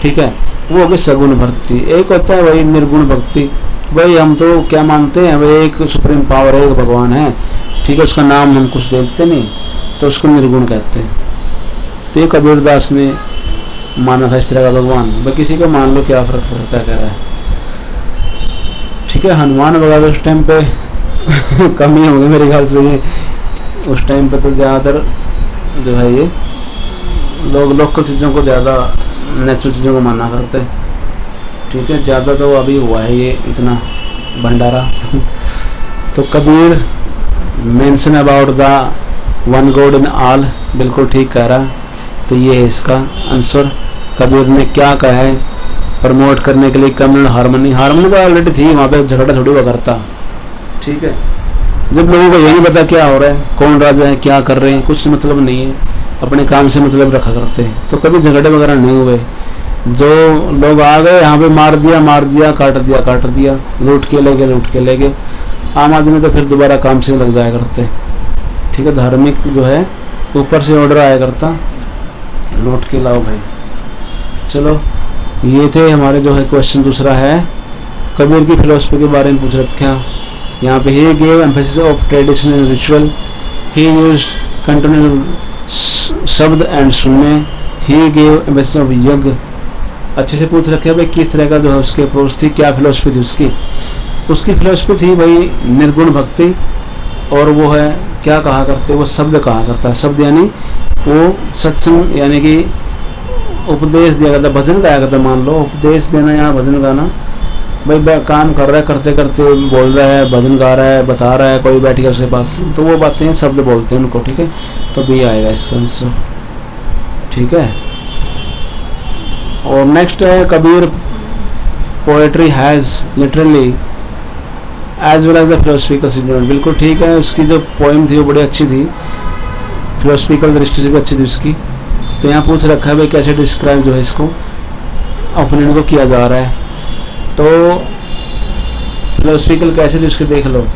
ठीक है, वो हो गई सगुण भक्ति। एक होता है वही निर्गुण भक्ति, भाई हम तो क्या मानते हैं भाई एक सुप्रीम पावर है, एक भगवान है, ठीक है, उसका नाम हम कुछ देखते नहीं, तो उसको निर्गुण कहते हैं। तो ये कबीर दास ने माना था इस तरह का भगवान, भाई किसी को मान लो, क्या फर्क पड़ता है, कह रहा है, ठीक है। हनुमान वगैरह उस टाइम पे कम ही हो गए मेरे ख्याल से, ये उस टाइम पे तो ज़्यादातर जो है ये लोग लोकल चीज़ों को ज़्यादा, नेचुरल चीज़ों को माना करते हैं, ठीक है। ज़्यादा तो अभी हुआ है ये इतना भंडारा तो Kabir mention about the one God in all, बिल्कुल ठीक कह रहा, तो ये है इसका आंसर। कबीर ने क्या कहा है प्रमोट करने के लिए कम्युनल हार्मनी, हार्मनी तो ऑलरेडी थी, वहाँ पे झगड़ा थोड़ी हुआ करता, ठीक है। जब लोगों को यही नहीं पता क्या हो रहा है, कौन राजा है, क्या कर रहे हैं, कुछ मतलब नहीं है, अपने काम से मतलब रखा करते हैं, तो कभी झगड़े वगैरह नहीं हुए। जो लोग आ गए यहाँ पे मार दिया, काट दिया, लूट के ले गए, आम आदमी तो फिर दोबारा काम से लग जाया करते, ठीक है। धार्मिक जो है ऊपर से ऑर्डर आया करता, लूट के लाओ भाई। चलो ये थे हमारे जो है क्वेश्चन। दूसरा है कबीर की फिलोसफी के बारे में पूछ रखा यहाँ पे, he gave emphasis of traditional ritual, he used continual शब्द एंड सुनने, ही गेव एम्फेसिस ऑफ यज्ञ। अच्छे से पूछ रखे भाई किस तरह का जो है उसकी अप्रोच थी, क्या फिलोसफी थी उसकी फिलोसफी थी भाई निर्गुण भक्ति, और वो है क्या कहा करते, वो शब्द कहा करता है, शब्द यानी वो सत्संग, यानी कि उपदेश दिया करता, भजन गाया करता, मान लो उपदेश देना, यहाँ भजन गाना, भाई काम कर रहा है, करते करते बोल रहा है, भजन गा रहा है, बता रहा है, कोई बैठ गया उसके पास, तो वो बातें शब्द बोलते हैं उनको, ठीक है। तो भी आएगा इससे, ठीक है। और नेक्स्ट है Kabir poetry has literally as well as the philosophical significance, बिल्कुल ठीक है। उसकी जो पोएम थी वो बड़ी अच्छी थी, फिलोसफिकल दृष्टि से भी अच्छी थी उसकी। तो यहाँ पूछ रखा है भाई कैसे डिस्क्राइब जो है इसको ओपिनियन को किया जा रहा है, तो फिलोसफिकल कैसे थी उसके देख लो।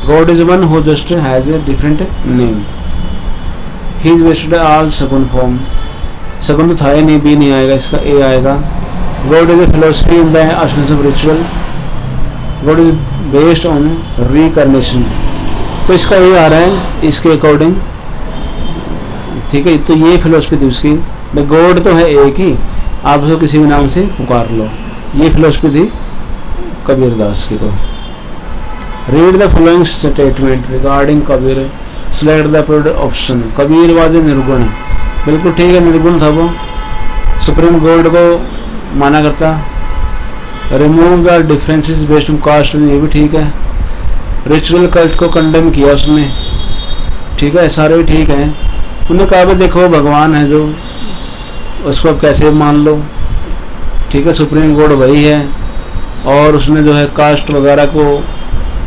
God is one who just has a different name, he is vested all sagun form, सगुन तो था ही नहीं, बी नहीं आएगा, इसका ए आएगा। God is a philosophy in the essence of ritual, God is based on reincarnation, तो इसका ए आ रहा है इसके अकॉर्डिंग, ठीक है। तो ये फिलोसफी थी उसकी, गॉड तो है एक ही, आप उसको किसी भी नाम से पुकार लो, ये फिलोसफी थी कबीर दास की। तो read the following statement regarding Kabir, select the appropriate option. Kabir was निर्गुण, बिल्कुल ठीक है, निर्गुण था वो, सुप्रीम गॉड को माना करता। Remove the differences based on caste, ये भी ठीक है। रिचुअल कल्ट को कंडेम किया उसने, ठीक है, सारे ठीक हैं। उन्होंने कहा भाई देखो भगवान है जो, उसको अब कैसे मान लो, ठीक है, सुप्रीम कोर्ट वही है। और उसने जो है कास्ट वगैरह को,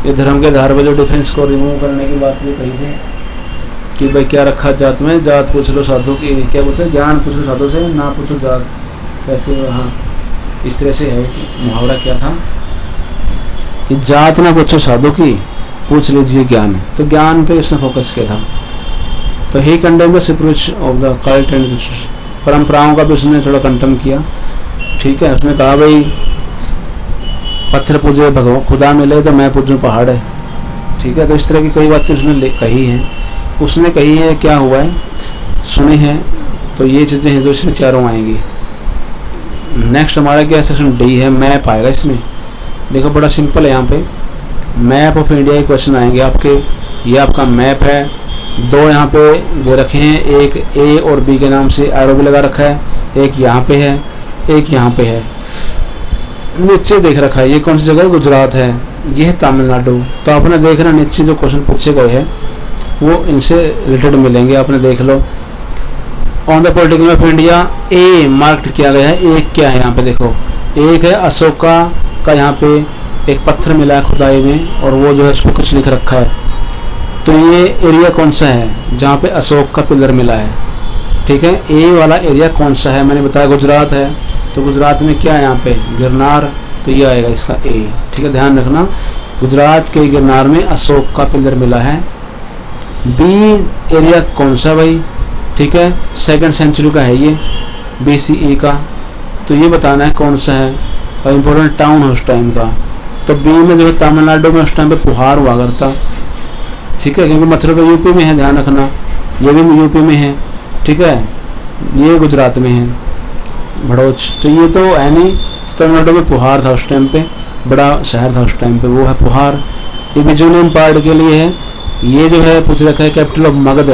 ये धर्म के आधार पर जो डिफेंस को रिमूव करने की बात भी कही थी कि भाई क्या रखा जात में, जात पूछ लो साधु की, क्या बोलते हैं, ज्ञान पूछ लो साधु से, ना पूछो जात, कैसे, हाँ इस तरह से है मुहावरा क्या था कि जात ना पूछो साधु की, पूछ लीजिए ज्ञान। तो ज्ञान पे उसने फोकस किया था। तो he condemn the spirit of the cult and परंपराओं का भी उसने थोड़ा कंडेम किया, ठीक है। उसने कहा भाई पत्थर पूजे भगवान खुदा मिले तो मैं पूजूं पहाड़ है, ठीक है। तो इस तरह की कई बातें उसने कही हैं, उसने कही है, क्या हुआ है सुनी है। तो ये चीज़ें हैं जो इसमें चारों आएंगी। नेक्स्ट हमारा क्या सेक्शन डी है, मैप आएगा इसमें। देखो बड़ा सिंपल है, यहाँ पे मैप ऑफ इंडिया के क्वेश्चन आएंगे आपके। ये आपका मैप है, दो यहाँ पे दे रखे हैं, एक ए और बी के नाम से एरो भी लगा रखा है, एक यहाँ पे है, एक यहाँ पे है, नीचे देख रखा है। ये कौन सी जगह है, गुजरात है, ये है तमिलनाडु। तो आपने देखना नीचे जो क्वेश्चन पूछे गए हैं वो इनसे रिलेटेड मिलेंगे, आपने देख लो। On the political map of India A mark किया गया है। एक क्या है यहाँ पे देखो, एक है अशोका का, यहाँ पे एक पत्थर मिला है खुदाई में और वो जो है उसमें कुछ लिख रखा है। तो ये एरिया कौन सा है जहाँ पे अशोक का पिलर मिला है, ठीक है। ए वाला एरिया कौन सा है, मैंने बताया गुजरात है। तो गुजरात में क्या है यहाँ पे, गिरनार, तो ये आएगा इसका ए, ठीक है, ध्यान रखना। गुजरात के गिरनार में अशोक का पिलर मिला है। बी एरिया कौन सा भाई, ठीक है, 2nd सेंचुरी का है ये, BCE का। तो ये बताना है कौन सा है और इम्पोर्टेंट टाउन है उस टाइम का। तो बी में जो है तमिलनाडु में उस टाइम पे पुहार हुआ करता, ठीक है, क्योंकि मथुरा तो यूपी में है, ध्यान रखना, ये भी यूपी में है, ठीक है, ये गुजरात में है भड़ोच। तो ये तो है नहीं, तमिलनाडु में पुहार था उस टाइम पे, बड़ा शहर था उस टाइम पे, वो है पुहार। ये भी यूनियन पार्ट के लिए है। ये जो है पूछ रखा है कैपिटल ऑफ मगध,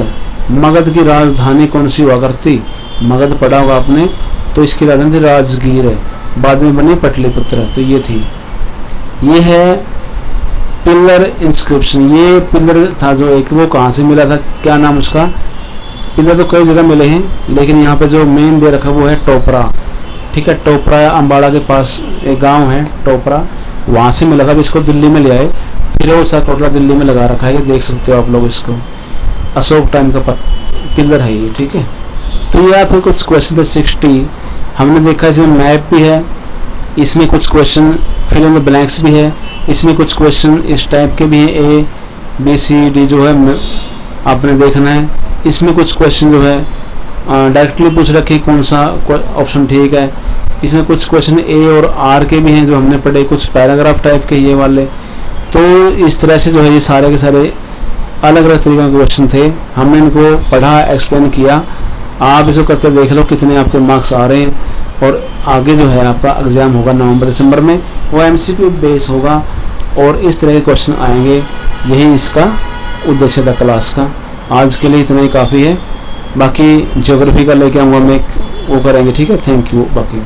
मगध की राजधानी कौन सी हुआ करती, मगध पढ़ा होगा आपने, तो इसकी राजधानी थी राजगीर है, बाद में बनी पटलिपुत्र। तो ये थी, ये है पिलर इंस्क्रिप्शन। ये पिलर था जो एक, वो कहाँ से मिला था, क्या नाम उसका, पिलर तो कई जगह मिले हैं लेकिन यहाँ पे जो मेन दे रखा वो है टोपरा, ठीक है। टोपरा अम्बाड़ा के पास एक गांव है टोपरा, वहाँ से मिला था। अब इसको दिल्ली में ले आए, फिर सा कोटला दिल्ली में लगा रखा है, ये देख सकते हो आप लोग इसको। अशोक टाइम का पिलर है ये, ठीक है। तो ये फिर कुछ क्वेश्चन थे 60 हमने देखा। इसमें मैप भी है, इसमें कुछ question fill in the blanks भी है, इसमें कुछ क्वेश्चन इस टाइप के भी हैं, ABCD जो है आपने देखना है। इसमें कुछ क्वेश्चन जो है डायरेक्टली पूछ रखे कौन सा ऑप्शन ठीक है। इसमें कुछ क्वेश्चन A और R के भी हैं जो हमने पढ़े, कुछ पैराग्राफ टाइप के ये वाले। तो इस तरह से जो है ये सारे के सारे अलग अलग तरीके के क्वेश्चन थे, हमने इनको पढ़ा, एक्सप्लेन किया। आप इसको करके देख लो कितने आपके मार्क्स आ रहे हैं। और आगे जो है आपका एग्ज़ाम होगा नवंबर-दिसंबर में, वो MCQ बेस होगा और इस तरह के क्वेश्चन आएंगे। यही इसका उद्देश्य था क्लास का। आज के लिए इतना ही काफ़ी है, बाकी ज्योग्राफी का लेके आऊँगा मैं, वो करेंगे, ठीक है। Thank you. बाकी